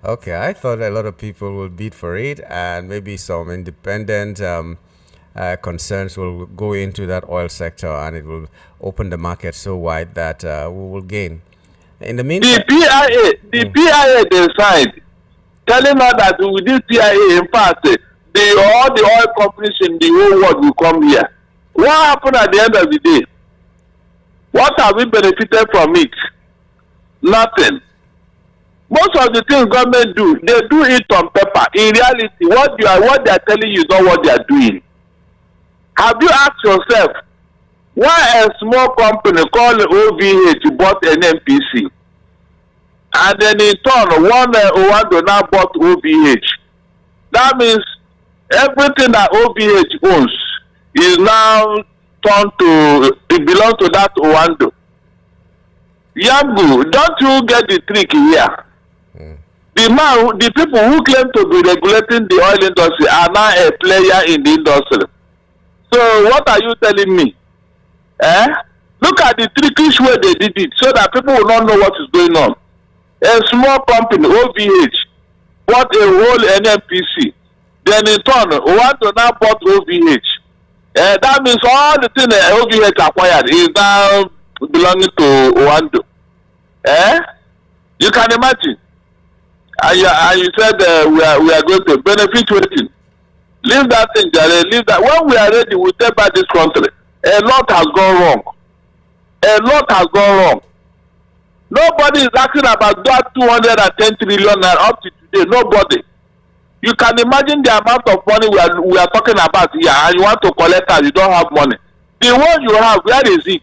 Okay, I thought a lot of people will bid for it, and maybe some independent concerns will go into that oil sector, and it will open the market so wide that we will gain. In the meantime, the PIA they signed, telling us that with this PIA, in fact, all the oil companies in the whole world will come here. What happened at the end of the day? What have we benefited from it? Nothing. Most of the things government do, they do it on paper. In reality, what they are telling you is not what they are doing. Have you asked yourself why a small company called OVH bought an NPC, and then in turn one Owando now bought OVH? That means everything that OVH owns is now turned to, it belongs to that Owando. Yambu, don't you get the trick here? The people who claim to be regulating the oil industry are now a player in the industry. So what are you telling me? Look at the trickish way they did it so that people will not know what is going on. A small company, OVH, bought a whole NNPC. Then in turn, want to now bought OVH. That means all the things OVH acquired is now belonging to Owando. You can imagine. And you said we are going to benefit waiting. Leave that thing, Jare. Leave that. When we are ready, we'll take back this country. A lot has gone wrong. A lot has gone wrong. Nobody is asking about that 210 trillion naira up to today. Nobody. You can imagine the amount of money we are talking about here, and you want to collect and you don't have money. The one you have, where is it?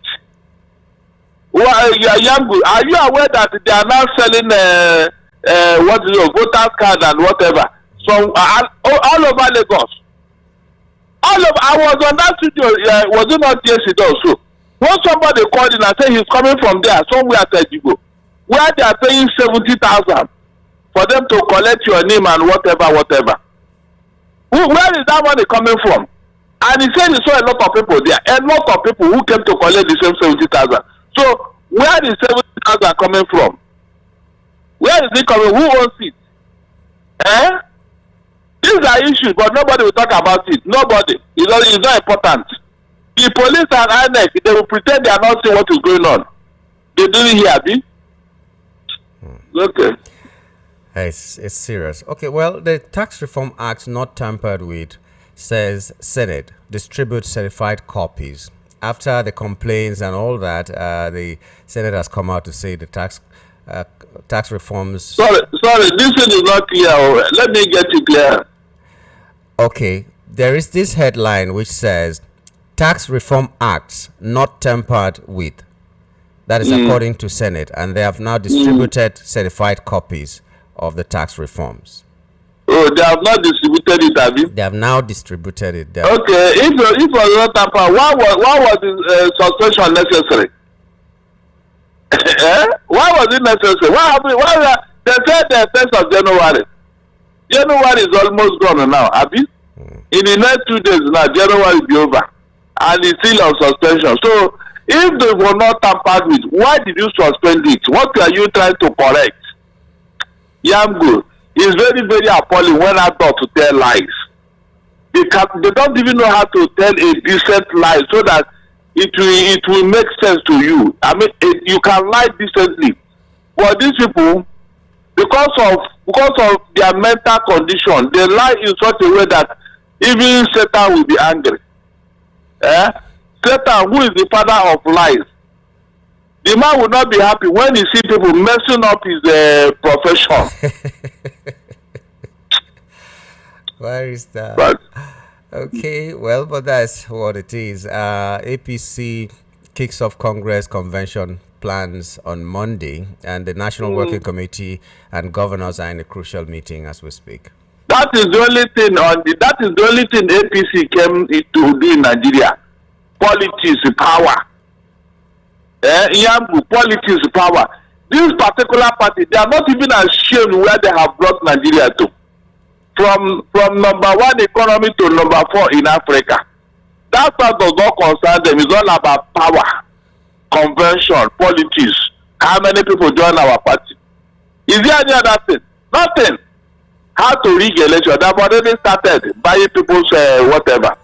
Well, are you aware that they are now selling voters card and whatever? So all over Lagos. I was on that studio. Was it not yesterday also? When somebody called in and said he's coming from there, somewhere at Ejigo, where they are paying 70,000 for them to collect your name and whatever. Where is that money coming from? And he said he saw a lot of people there, a lot of people who came to collect the same 70,000. So where is 70,000 coming from? Where is it coming? Who owns it? These are issues, but nobody will talk about it. Nobody. It's not important. The police and INEC, they will pretend they are not seeing what is going on. They didn't hear me. Okay. It's serious. Okay, well, the Tax Reform Act not tampered with says Senate distribute certified copies. After the complaints and all that, the Senate has come out to say the tax reforms. Sorry, this thing is not clear. Let me get it clear. Okay, there is this headline which says Tax Reform Acts not tampered with. That is according to Senate, and they have now distributed certified copies of the tax reforms. Oh, they have not distributed it, have you? They have now distributed it. Okay, if it was not tampered, why was the suspension necessary? Why was it necessary? What happened? They said the 1st of January. January is almost gone now, have you? In the next 2 days now, January will be over. And it's still on suspension. So, if they were not tampered with, why did you suspend it? What are you trying to correct? Yamgo, it's very, very appalling when I thought to tell lies. They don't even know how to tell a decent lie so that it will make sense to you. I mean, you can lie decently. But these people, because of their mental condition, they lie in such a way that even Satan will be angry. Satan, who is the father of lies, the man will not be happy when he sees people messing up his profession. Where is that? But, okay, well, but that's what it is. APC kicks off Congress convention plans on Monday, and the National Working Committee and governors are in a crucial meeting as we speak. That is the only thing APC came to do in Nigeria. Politics, power. Politics, power. This particular party, they are not even ashamed where they have brought Nigeria to. From number 1 economy to number 4 in Africa. That part does not concern them. It's all about power, convention, politics. How many people join our party? Is there any other thing? Nothing. How to rig election? They've already started buying people's whatever.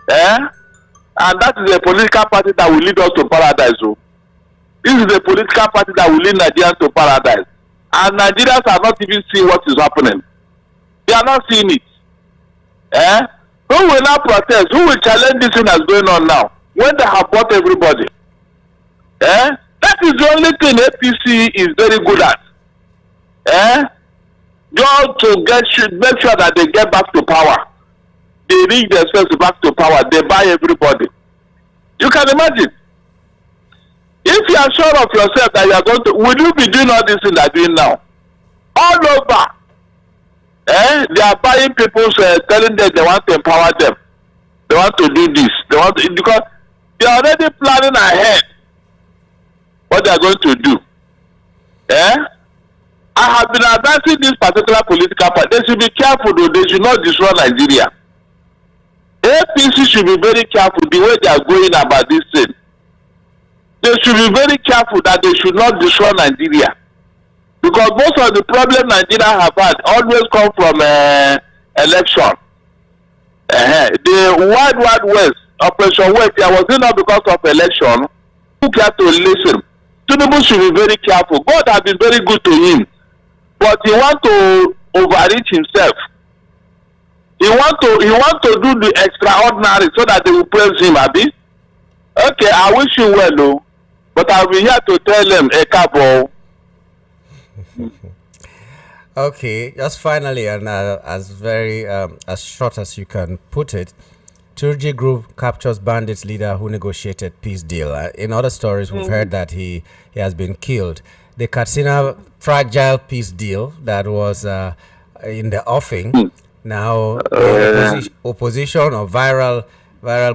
And that is a political party that will lead us to paradise. So this is a political party that will lead Nigerians to paradise. And Nigerians are not even seeing what is happening. They are not seeing it. Who will now protest? Who will challenge this thing that's going on now? When they have bought everybody. That is the only thing APC is very good at. Just to make sure that they get back to power. They rig themselves back to power. They buy everybody. You can imagine. If you are sure of yourself that you are going to, will you be doing all this thing they are doing now? All over. They are buying people, telling them they want to empower them. They want to do this. Because they are already planning ahead what they are going to do. I have been advising this particular political party. They should be careful though. They should not destroy Nigeria. APC should be very careful the way they are going about this thing. They should be very careful that they should not destroy Nigeria. Because most of the problem Nigeria have had always come from election. The wide west, Operation West, there was it not because of election. Who care to listen? Tinubu should be very careful. God has been very good to him, but he want to overreach himself. He want to do the extraordinary so that they will praise him, Abi. Okay, I wish you well, though, but I'll be here to tell them a couple. Okay, just finally, and as very as short as you can put it, Turji Group captures bandits leader who negotiated peace deal. In other stories, we've heard that he has been killed. The Katsina fragile peace deal that was in the offing. Now, the opposition or viral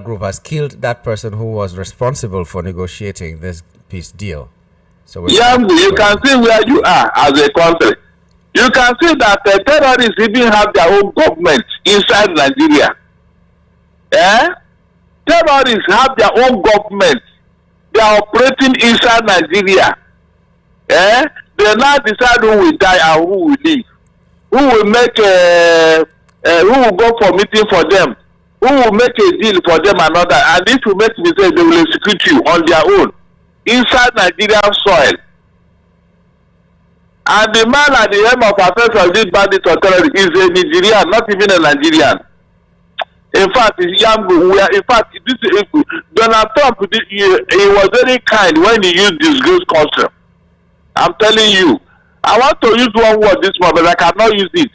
group has killed that person who was responsible for negotiating this peace deal. So yeah, you can see where you are as a country. You can see that the terrorists even have their own government inside Nigeria. Terrorists have their own government. They are operating inside Nigeria. They now decide who will die and who will live. Who will make who will go for meeting for them? Who will make a deal for them and other? And if you make mistake, they will execute you on their own inside Nigerian soil. And the man at the helm of affairs of this bandit or terrorist is a Nigerian, not even a Nigerian. In fact, Donald Trump, he was very kind when he used disgrace culture. I'm telling you, I want to use one word this morning, but I cannot use it.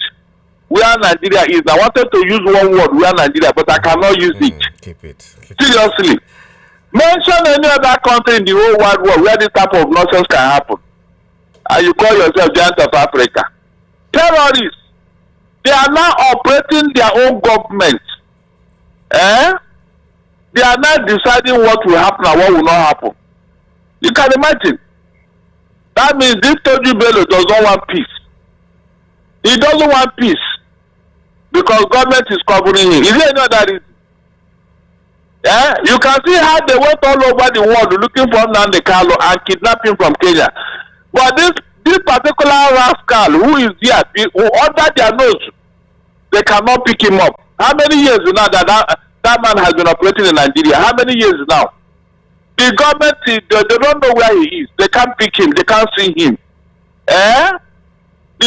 Where Nigeria is, I wanted to use one word, where Nigeria, but I cannot use it. Keep it. Seriously. Mention any other country in the whole wide world where this type of nonsense can happen. And you call yourself giant of Africa. Terrorists, they are now operating their own government. They are now deciding what will happen and what will not happen. You can imagine. That means this Toju Bello does not want peace. He doesn't want peace because government is covering him. Is there any other reason? You can see how they went all over the world looking for Nnamdi Kanu and kidnapping from Kenya. But this particular rascal who is here, who under their nose, they cannot pick him up. How many years now that man has been operating in Nigeria? How many years now? The government, they don't know where he is. They can't pick him. They can't see him. The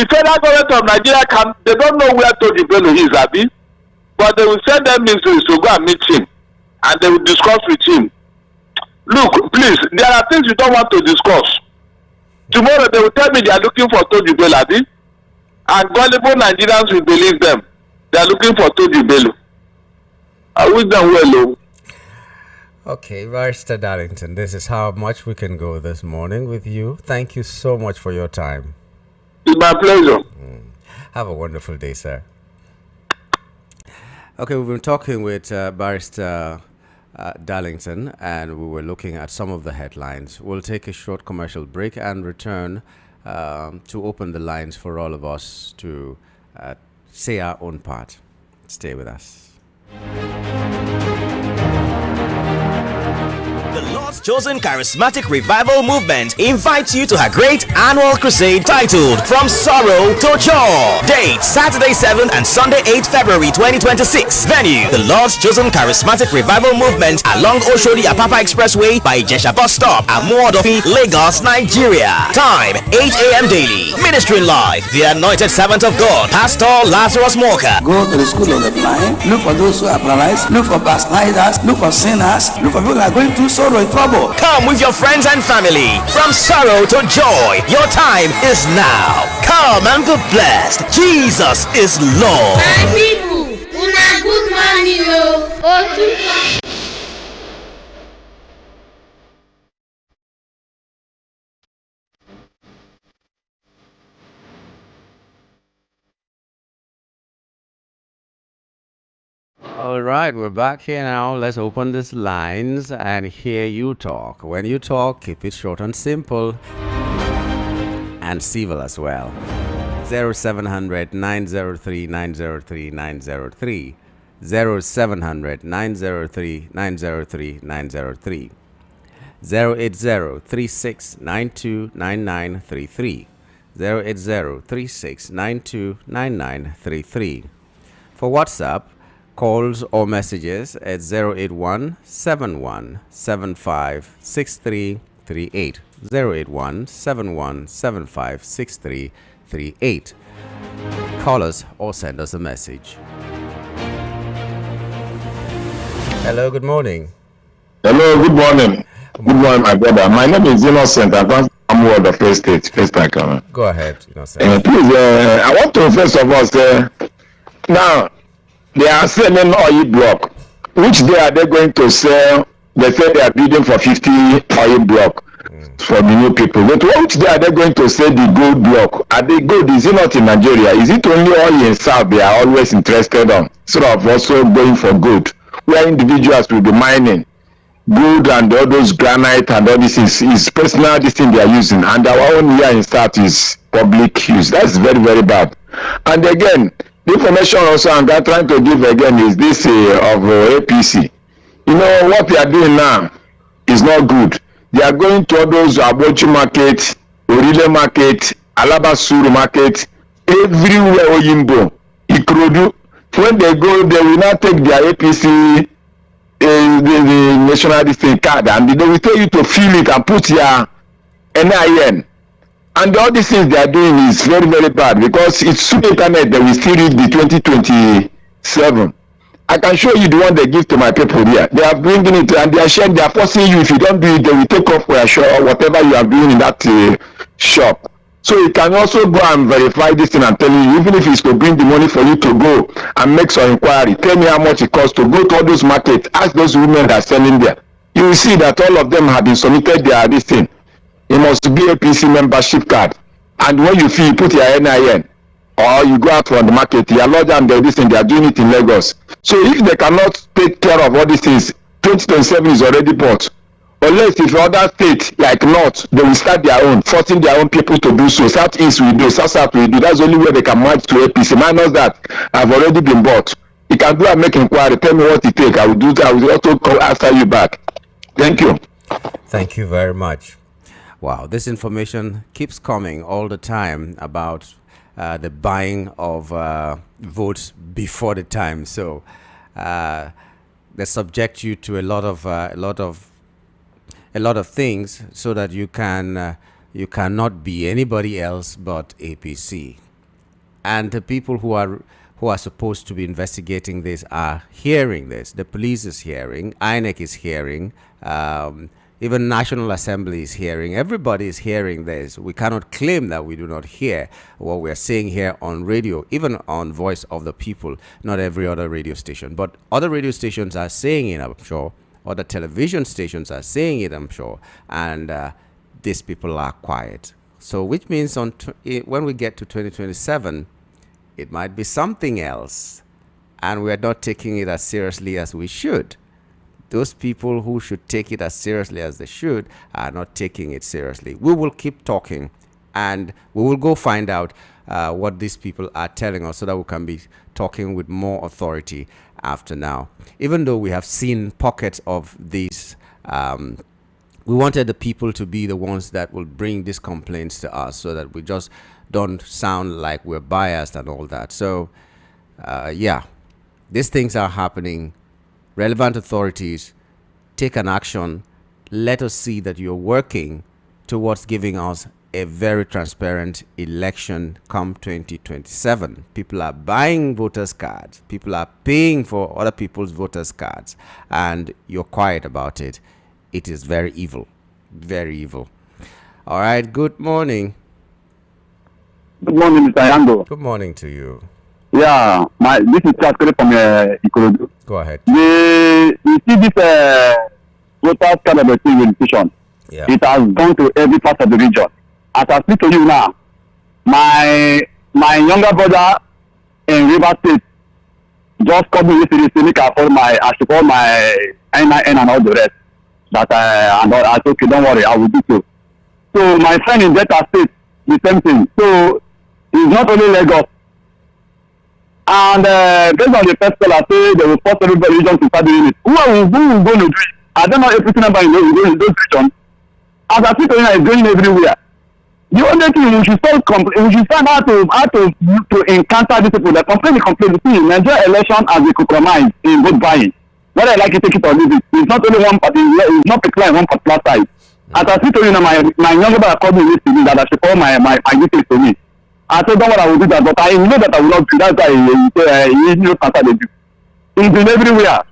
federal government of Nigeria they don't know where Toji Bello is, Abi. But they will send them ministers to go and meet him. And they will discuss with him. Look, please, there are things you don't want to discuss. Tomorrow they will tell me they are looking for Toji Bello, Abi. And gullible Nigerians will believe them. They are looking for Toji Bello. I wish them well. Okay, Barrister Darlington, this is how much we can go this morning with you. Thank you so much for your time. It's my pleasure. Have a wonderful day, sir. Okay, we've been talking with Barrister Darlington, and we were looking at some of the headlines. We'll take a short commercial break and return to open the lines for all of us to say our own part. Stay with us. The Lord's Chosen Charismatic Revival Movement invites you to her great annual crusade titled From Sorrow to Joy. Date Saturday 7th and Sunday 8th February 2026. Venue The Lord's Chosen Charismatic Revival Movement along Oshodi Apapa Expressway by Jesha Bus Stop, Amuodofi, Lagos, Nigeria. Time 8 a.m. daily. Ministry live. The Anointed Servant of God, Pastor Lazarus Moka. Go to the school of the blind. Look for those who are paralyzed. Look for backsliders. Look for sinners. Look for people who are going through sorrow and trouble. Come with your friends and family. From sorrow to joy. Your time is now. Come and be blessed. Jesus is Lord. My people, una good morning, oh. All right, we're back here now. Let's open these lines and hear you talk. When you talk, keep it short and simple and civil as well. 0700 903 903 903. 0700 903 903 903. 080 3692 9933. 080-3692-9933. For WhatsApp, calls or messages at 081-7175-6338. 081-7175-6338. Call us or send us a message. Hello, good morning. Hello, good morning. Good morning, my brother. My name is Innocent. I'm from World of First State. First time. Go ahead, Innocent. Please, I want to first of all say, now they are selling oil block. Which day are they going to sell? They say they are bidding for 50 oil block for the new people. But which day are they going to sell the gold block? Are they gold? Is it not in Nigeria? Is it only oil in South they are always interested on? Sort of also going for gold, where individuals will be mining gold and all those granite and all this is personal this thing they are using, and our own here in South is public use. That's very, very bad. And again, the information also I'm trying to give again is this of APC. You know what they are doing now is not good. They are going to all those Abochi market, Orile market, Alabasuru market, everywhere Oyimbo, Ikrodu. When they go, they will not take their APC the national distinct card, and they will tell you to fill it and put your NIN. And all these things they are doing is very, very bad, because it's through the internet that we still reach the 2027. I can show you the one they give to my people here. They are bringing it and they are sharing, they are forcing you. If you don't do it, they will take off your shop or whatever you are doing in that shop. So you can also go and verify this thing and tell you, even if it's to bring the money for you to go and make some inquiry, tell me how much it costs to go to all those markets, ask those women that are selling there. You will see that all of them have been submitted their this thing. It must be a PC membership card. And when you feel, you put your NIN, or you go out from the market, you allow them this thing, they are doing it in Lagos. So if they cannot take care of all these things, 2027 is already bought. Unless if other states like North, they will start their own, forcing their own people to do so. Southeast will do, South will do. That's the only way they can march to APC. Minus that, I've already been bought. You can do and make inquiry. Tell me what it take. I will do that. I will also call after you back. Thank you. Thank you very much. Wow, this information keeps coming all the time about the buying of votes before the time. So they subject you to a lot of things so that you cannot be anybody else but APC. And the people who are supposed to be investigating this are hearing this. The police is hearing, INEC is hearing, even National Assembly is hearing. Everybody is hearing this. We cannot claim that we do not hear what we are saying here on radio, even on Voice of the People. Not every other radio station, but other radio stations are saying it, I'm sure. Other television stations are saying it, I'm sure. And these people are quiet. So which means when we get to 2027, it might be something else. And we are not taking it as seriously as we should. Those people who should take it as seriously as they should are not taking it seriously. We will keep talking, and we will go find out what these people are telling us so that we can be talking with more authority after now. Even though we have seen pockets of these, we wanted the people to be the ones that will bring these complaints to us so that we just don't sound like we're biased and all that. So, yeah, these things are happening. Relevant authorities, take an action. Let us see that you're working towards giving us a very transparent election come 2027. People are buying voters' cards. People are paying for other people's voters' cards. And you're quiet about it. It is very evil. Very evil. All right. Good morning. Good morning, Mr. Yango. Good morning to you. Yeah, this is Chaskere from Ikorodu. Go ahead. You see this voters card verification. Yeah. It has gone to every part of the region. As I speak to you now, my younger brother in River State just called me yesterday to make I should call my NIN and all the rest. That I said, okay, don't worry, I will do so. So my friend in Delta State, the same thing. So it's not only Lagos. And based on the first call, I say they will force everybody region to start doing it. Who will go to do it? I don't know if it's number in those regions. As I speak to you now, it's going everywhere. The only thing we should start we should start how to encounter these people. The complain. See, Nigeria election as a compromise in vote buying. Whether I like it, take it or leave it. It's not only one party. It's not particular one particular side. As I see to you now, my younger brother called me yesterday that I should call my details to me. I told them what I will do that, but I know that I will not do. That's why he no cancer they do. It's been everywhere.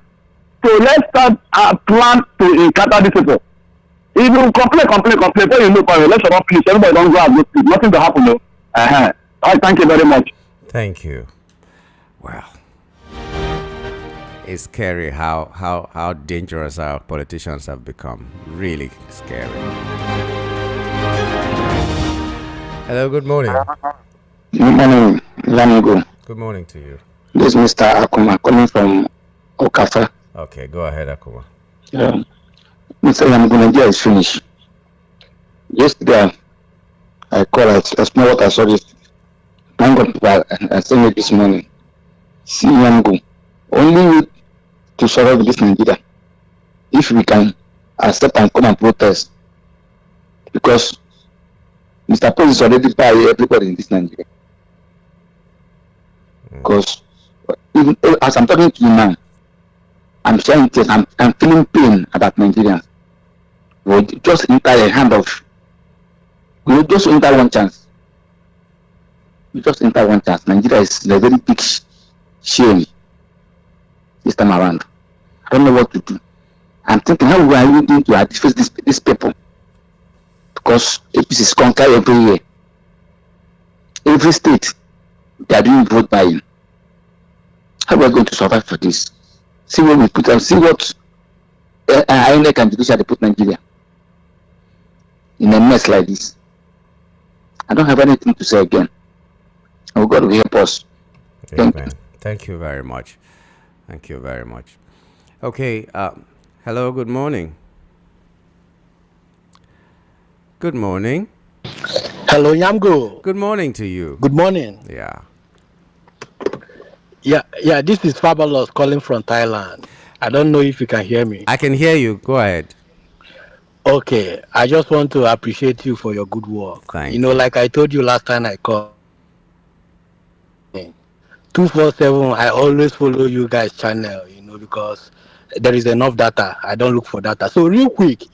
So let's start a plan to encounter these people. If you complain, then you know, election not finish, everybody don't go out, nothing to happen, though. Thank you very much. Thank you. Well, it's scary how dangerous our politicians have become. Really scary. Hello, good morning. Good morning, Lamigo. Good morning to you. This is Mr. Akuma calling from Okafa. Okay, go ahead, Akuma. Mr. Lamigo, Nigeria is finished. Yesterday, I called, I explained what I saw this. Thank God I sent it this morning. See, Lamigo, only way to survive this Nigeria if we can accept and come and protest. Because Mr. President is already by everybody in this Nigeria. Because even as I'm talking to you now, I'm sharing tears, I'm feeling pain about Nigerians. We'll just enter a hand of, we'll just enter one chance. We just enter one chance. Nigeria is a very big shame this time around. I don't know what to do. I'm thinking how we are going to face these people. Because APC is conquered everywhere. Every state, they are doing vote buying. How are we going to survive for this? See what we put them, see what INEC and judiciary put Nigeria in a mess like this. I don't have anything to say again. Oh, God will help us. Thank you very much. Thank you very much. Okay, hello, good morning. Good morning. Hello, Yamgo. Good morning to you. Good morning. Yeah. Yeah, this is Fabulous calling from Thailand. I don't know if you can hear me. I can hear you. Go ahead. Okay, I just want to appreciate you for your good work. Thank you. Like I told you last time I called, 247, I always follow you guys' channel, because there is enough data. I don't look for data. So real quick,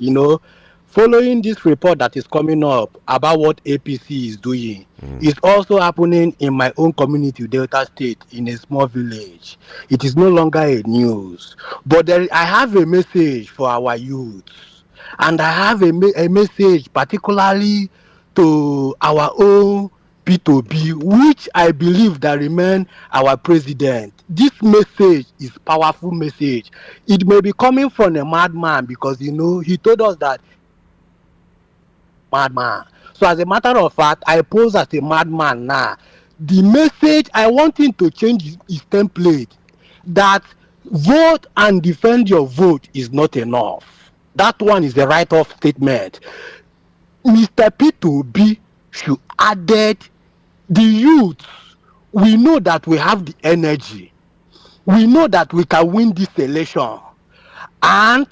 following this report that is coming up about what APC is doing, is also happening in my own community, Delta State, in a small village. It is no longer a news. But I have a message for our youths. And I have a message particularly to our own P2B, which I believe that remain our president. This message is powerful message. It may be coming from a madman because, he told us that madman. So as a matter of fact, I pose as a madman now. The message, I want him to change his template, that vote and defend your vote is not enough. That one is the write-off statement. Mr. P2B should added the youth. We know that we have the energy. We know that we can win this election. And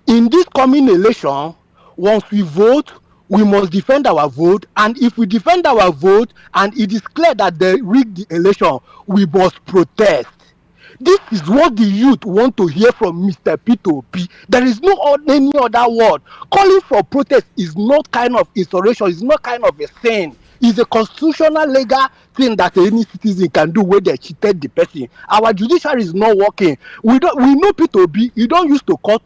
in this coming election, once we vote, we must defend our vote. And if we defend our vote and it is clear that they rigged the election, we must protest. This is what the youth want to hear from Mr. P2P. There is no any other word. Calling for protest is not kind of insurrection, it's not kind of a sin. It's a constitutional legal thing that any citizen can do when they cheated the person. Our judiciary is not working. We know P2B, you don't used to call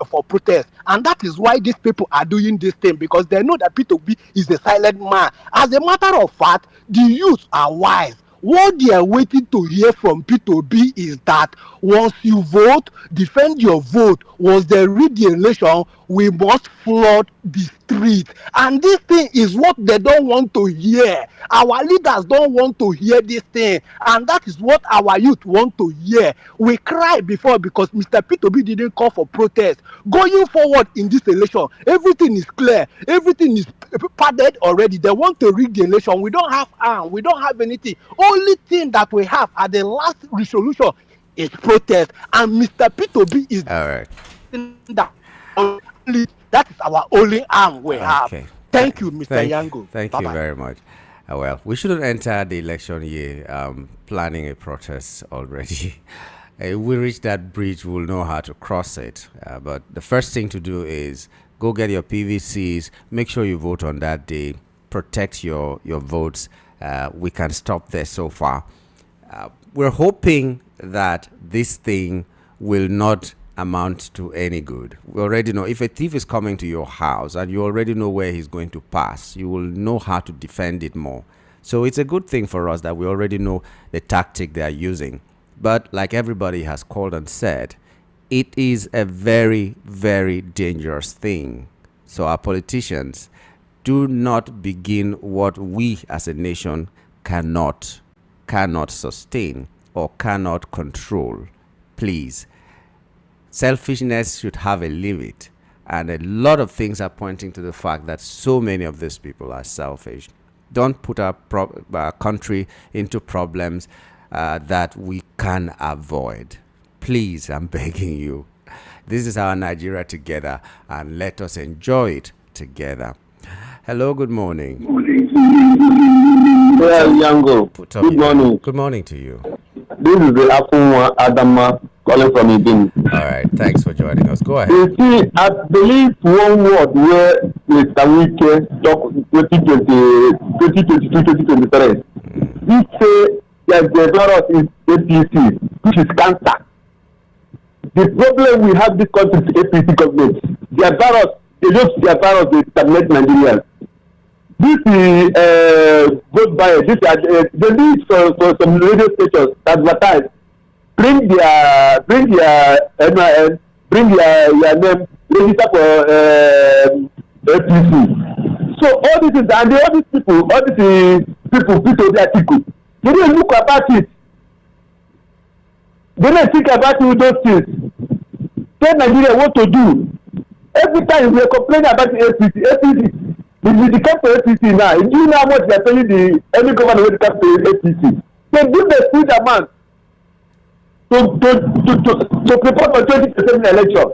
for protest. And that is why these people are doing this thing, because they know that P2B is a silent man. As a matter of fact, the youth are wise. What they are waiting to hear from P2B is that once you vote, defend your vote. Once they read the election, we must flood the streets. And this thing is what they don't want to hear. Our leaders don't want to hear this thing. And that is what our youth want to hear. We cried before because Mr. P2B didn't call for protest. Going forward in this election, everything is clear. Everything is padded already. They want to rig the election. We don't have arm. We don't have anything. Only thing that we have at the last resolution is protest. And Mr. P2B is all right. That is our only arm we have. Thank you, Mr. Yango. Thank you very much. Well, we shouldn't enter the election year planning a protest already. If we reach that bridge, we'll know how to cross it. But the first thing to do is go get your PVCs. Make sure you vote on that day. Protect your votes. We can stop there so far. We're hoping that this thing will not amount to any good. We already know if a thief is coming to your house and you already know where he's going to pass, you will know how to defend it more. So it's a good thing for us that we already know the tactic they are using. But like everybody has called and said, it is a very, very dangerous thing. So our politicians, do not begin what we as a nation cannot sustain or cannot control. Please. Selfishness should have a limit, and a lot of things are pointing to the fact that so many of these people are selfish. Don't put our country into problems that we can avoid. Please, I'm begging you. This is our Nigeria together, and let us enjoy it together. Hello, good morning. Well, Yango, good morning. Good morning to you. This is the Afunwa Adama calling from Idin. All right, thanks for joining us. Go ahead. You see, I believe one word where Mr. Wike talk 2022-2023. He say that the virus is APC, which is cancer. The problem we have this country is APC government. Their virus, they don't their virus, they terminate Nigerians. This is vote buyer. This they need for some radio stations advertise. Bring their NIN, bring their name, register for APC. So all this is and all these people put on the article. They didn't look about it. They didn't think about those things. Tell Nigeria what to do. Every time we are complaining about the APC. If you come to APC now, do you know how much they are paying any government when it comes to APC? They give the huge amount to prepare for 20% election.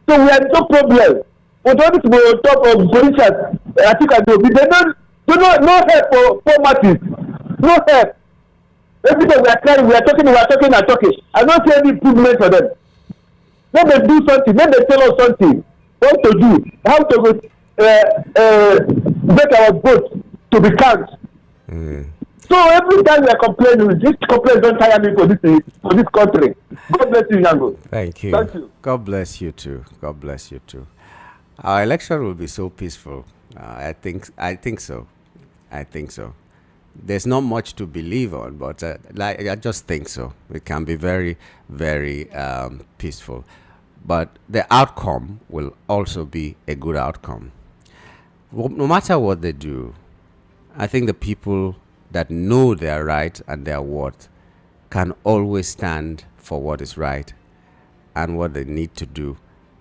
So we have no problem. But all this will talk of politicians, I think I do. They don't no help for formative. No help. Every time we are crying, we are talking. I don't see any improvement for them. Let them do something. Let them tell us something. What to do? How to go. Make our vote to be counted. So every time we are complaining, this complaint don't tire me for this country. God bless you, Yango. Thank you. Thank you. God bless you too. God bless you too. Our election will be so peaceful. I think so. I think so. There's not much to believe on, but I just think so. It can be very, very peaceful. But the outcome will also be a good outcome. No matter what they do, I think the people that know their right and their worth can always stand for what is right, and what they need to do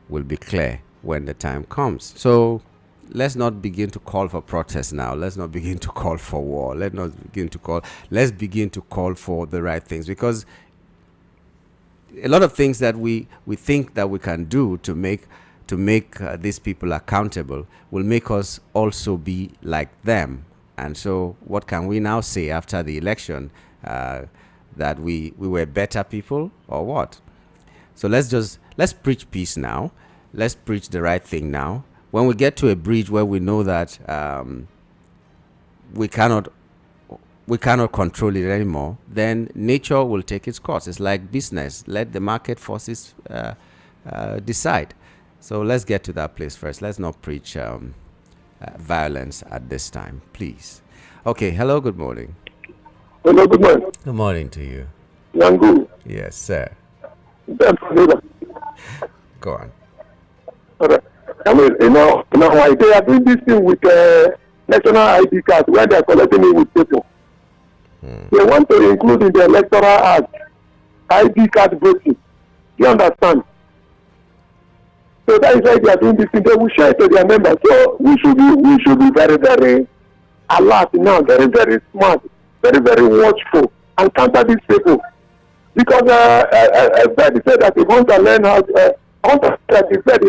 will be clear when the time comes. So let's not begin to call for protest now. Let's not begin to call for war. Let's begin to call for the right things, because a lot of things that we think that we can do to make these people accountable will make us also be like them. And so what can we now say after the election? That we were better people or what? So let's preach peace now. Let's preach the right thing now. When we get to a bridge where we know that we cannot control it anymore, then nature will take its course. It's like business. Let the market forces decide. So let's get to that place first. Let's not preach violence at this time, please. Okay, hello, good morning. Hello, good morning. Good morning to you. Yango. Yes, sir. Go on. Okay. I mean, why they are doing this thing with national ID cards where they are collecting it with people. They want to include in the electoral act ID card voting. You understand? So that is why they are doing this thing. They will share it to their members. So we should be very, very alert now, very, very smart, very, very watchful, and counter these people. Because everybody said that they want to learn how to,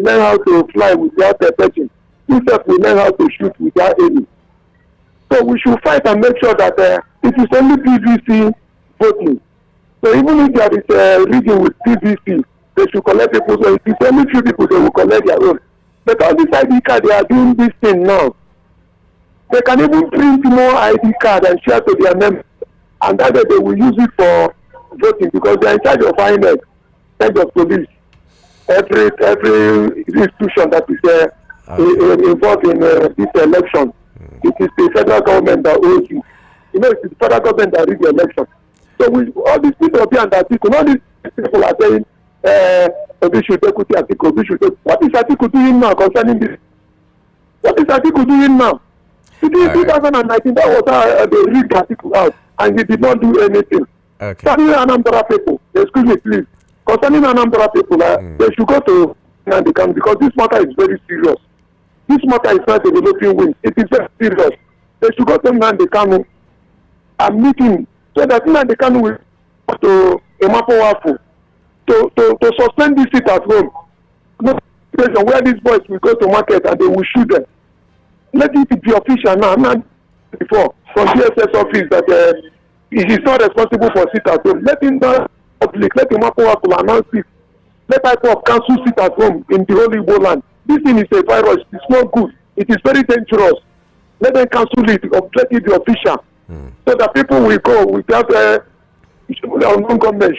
learn how to fly without touching. we learn how to shoot without aiming. So we should fight and make sure that it is only PVC voting. So even if there is a region with PVC, they should collect people. So if it's only few people, they will collect their own. But all these ID cards, they are doing this thing now. They can even print more ID card and share to their members, and that way they will use it for voting because they are in charge of INEC, head of police, every institution that is involved in this election. It is the federal government that owns you. You know, it is the federal government that rigs the election. So with all these people behind the article, all these people are saying, Obi should take article, Obi should take. What is article doing now concerning this? What is article doing now? In 2019, that was how they rigged the article out, and he did not do anything. Okay. Concerning Anambra people, excuse me, please. Concerning Anambra people, they should go to Nandikam because this matter is very serious. This matter is not developing wings. It is very serious. They should go to Nandikam and meet him so that Nandikam will go to Emapowafu to suspend this seat at home. No situation where these boys will go to market and they will shoot them. Let it be official now. Not before from DSS office that he is not responsible for sit at home. Let him know public. Let him announce it. Let IPOP cancel sit at home in the whole Igbo land. This thing is a virus. It's not good. It is very dangerous. Let them cancel it or let it be official. So that people will go without unknown government.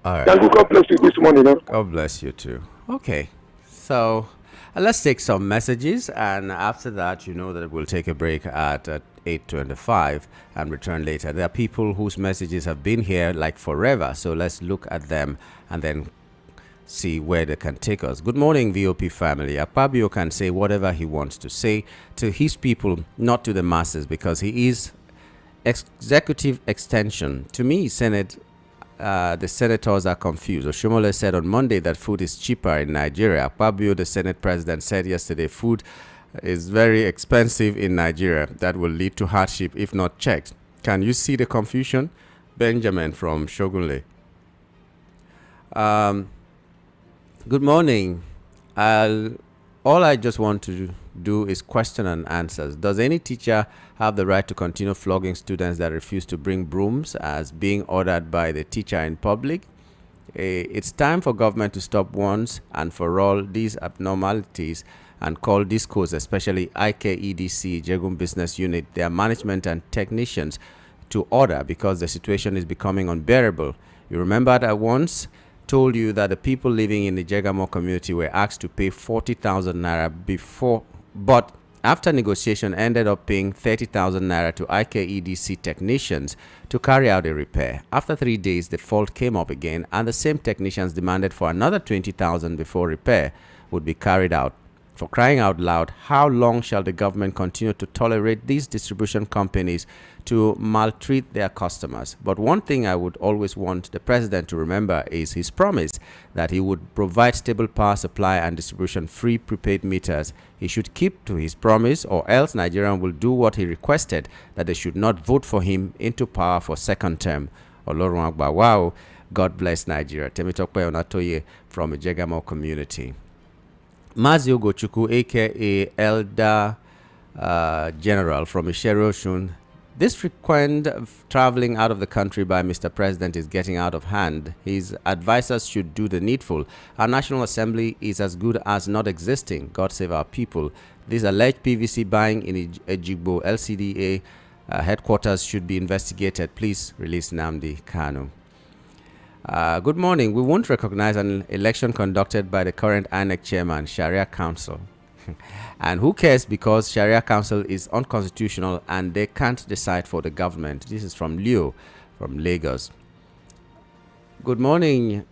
All right. God bless you this morning. God bless you too. Okay. So let's take some messages, and after that, you know that we'll take a break at 8:25 and return later. There are people whose messages have been here like forever, so let's look at them and then see where they can take us. Good morning, VOP family. Akpabio can say whatever he wants to say to his people, not to the masses, because he is executive extension. To me, the senators are confused. Oshomole said on Monday that food is cheaper in Nigeria. Akpabio, the Senate president, said yesterday food is very expensive in Nigeria. That will lead to hardship if not checked. Can you see the confusion? Benjamin from Shogunle. Good morning. All I just want to do is question and answers. Does any teacher have the right to continue flogging students that refuse to bring brooms as being ordered by the teacher in public? It's time for government to stop once and for all these abnormalities and call these schools, especially IKEDC, Jegum Business Unit, their management and technicians to order because the situation is becoming unbearable. You remember that once told you that the people living in the Jegamo community were asked to pay 40,000 naira before, but after negotiation ended up paying 30,000 naira to IKEDC technicians to carry out a repair. After 3 days, the fault came up again, and the same technicians demanded for another 20,000 before repair would be carried out. For crying out loud, how long shall the government continue to tolerate these distribution companies to maltreat their customers? But one thing I would always want the president to remember is his promise that he would provide stable power supply and distribution free prepaid meters. He should keep to his promise, or else Nigerians will do what he requested, that they should not vote for him into power for second term. Olorun Agba, wow, God bless Nigeria. Temitokpe Onatoye from a Jegamo community. Mazio Gochuku, aka Elder General from Isheroshun. This frequent traveling out of the country by Mr. President is getting out of hand. His advisors should do the needful. Our National Assembly is as good as not existing. God save our people. This alleged PVC buying in Ejigbo LCDA headquarters should be investigated. Please release Nnamdi Kanu. Good morning. We won't recognize an election conducted by the current INEC chairman, Sharia Council. And who cares, because Sharia Council is unconstitutional and they can't decide for the government. This is from Leo from Lagos. Good morning,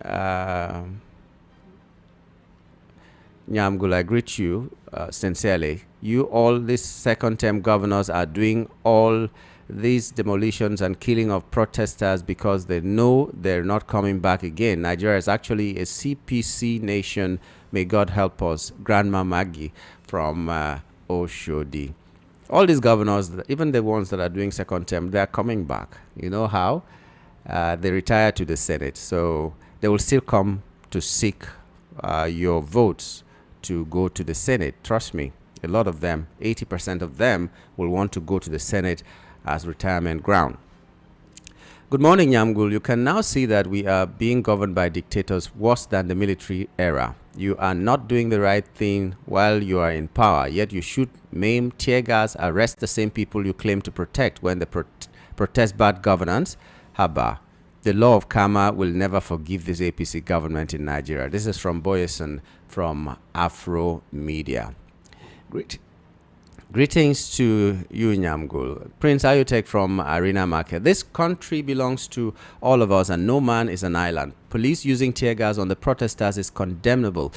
Nyamgul. I greet you sincerely. You all these second-term governors are doing all these demolitions and killing of protesters because they know they're not coming back again. Nigeria is actually a CPC nation. May God help us. Grandma Maggie from Oshodi. All these governors, even the ones that are doing second term, they're coming back. You know how? They retire to the Senate. So they will still come to seek your votes to go to the Senate. Trust me. A lot of them, 80% of them, will want to go to the Senate as retirement ground. Good morning, Yamgul. You can now see that we are being governed by dictators worse than the military era. You are not doing the right thing while you are in power, yet you shoot, maim, tear gas, arrest the same people you claim to protect when they protest bad governance. Haba. The law of karma will never forgive this APC government in Nigeria. This is from Boyson from Afro Media. Greetings to you, Nyamgul. Prince Ayotek from Arena Market. This country belongs to all of us and no man is an island. Police using tear gas on the protesters is condemnable.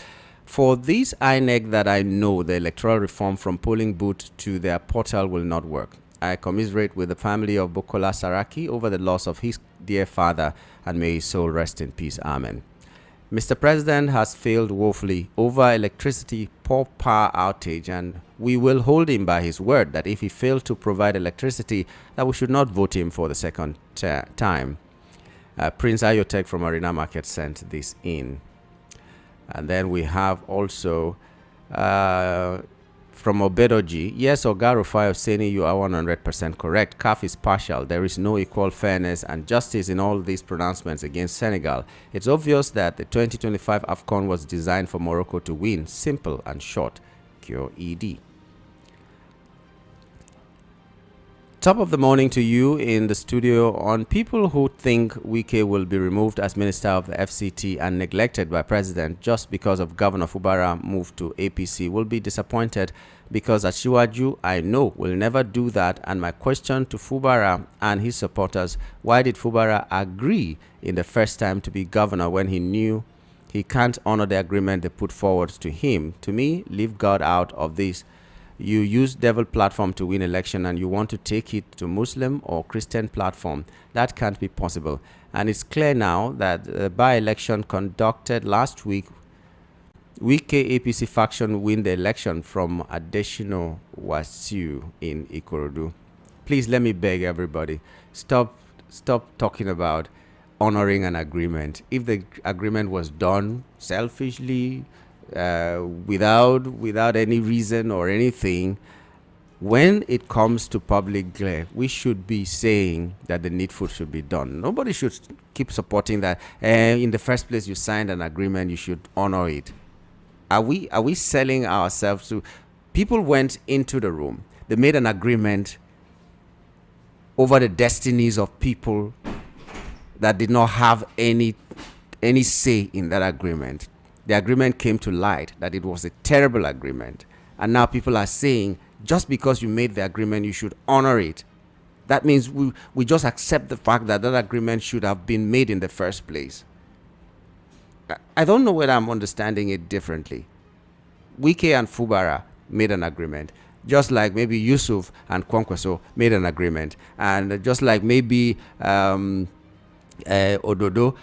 For this INEC that I know, the electoral reform from polling booth to their portal will not work. I commiserate with the family of Bukola Saraki over the loss of his dear father, and may his soul rest in peace. Amen. Mr. President has failed woefully over electricity poor power outage, and we will hold him by his word that if he failed to provide electricity, that we should not vote him for the second time. Prince Ayotek from Arena Market sent this in. And then we have also from Obedoji, yes, Oga Rufai of Seni, you are 100% correct. CAF is partial. There is no equal fairness and justice in all these pronouncements against Senegal. It's obvious that the 2025 AFCON was designed for Morocco to win. Simple and short. Cure ED. Top of the morning to you in the studio. On people who think Wike will be removed as Minister of the FCT and neglected by President just because of Governor Fubara move to APC will be disappointed, because Ashiwaju, I know, will never do that. And my question to Fubara and his supporters, why did Fubara agree in the first time to be governor when he knew he can't honor the agreement they put forward to him? To me, leave God out of this. You use devil platform to win election and you want to take it to Muslim or Christian platform. That can't be possible. And it's clear now that the by-election conducted last week, Wike APC faction win the election from Adeshino Wasiu in Ikorodu. Please let me beg everybody, stop talking about honoring an agreement. If the agreement was done selfishly, without any reason or anything, when it comes to public glare, we should be saying that the needful should be done. Nobody should keep supporting that. In the first place, you signed an agreement, you should honor it. Are we selling ourselves to people? Went into the room, they made an agreement over the destinies of people that did not have any say in that agreement. The agreement came to light that it was a terrible agreement. And now people are saying, just because you made the agreement, you should honor it. That means we just accept the fact that that agreement should have been made in the first place. I don't know whether I'm understanding it differently. Wike and Fubara made an agreement, just like maybe Yusuf and Kwankwaso made an agreement, and just like maybe Ododo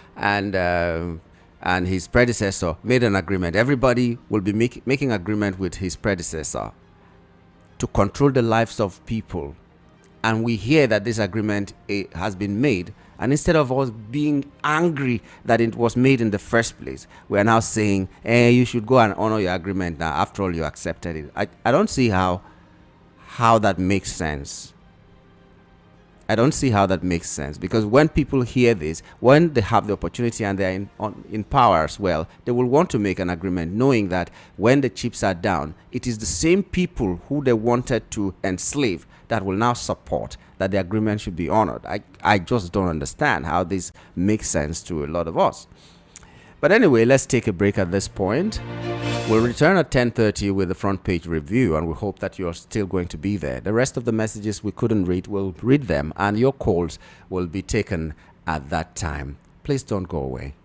and his predecessor made an agreement. Everybody will be making agreement with his predecessor to control the lives of people. And we hear that this agreement has been made. And instead of us being angry that it was made in the first place, we are now saying, you should go and honor your agreement now. After all, you accepted it. I don't see how that makes sense. I don't see how that makes sense, because when people hear this, when they have the opportunity and they're in power as well, they will want to make an agreement knowing that when the chips are down, it is the same people who they wanted to enslave that will now support that the agreement should be honored. I just don't understand how this makes sense to a lot of us. But anyway, let's take a break at this point. We'll return at 10:30 with the front page review, and we hope that you're still going to be there. The rest of the messages we couldn't read, we'll read them, and your calls will be taken at that time. Please don't go away.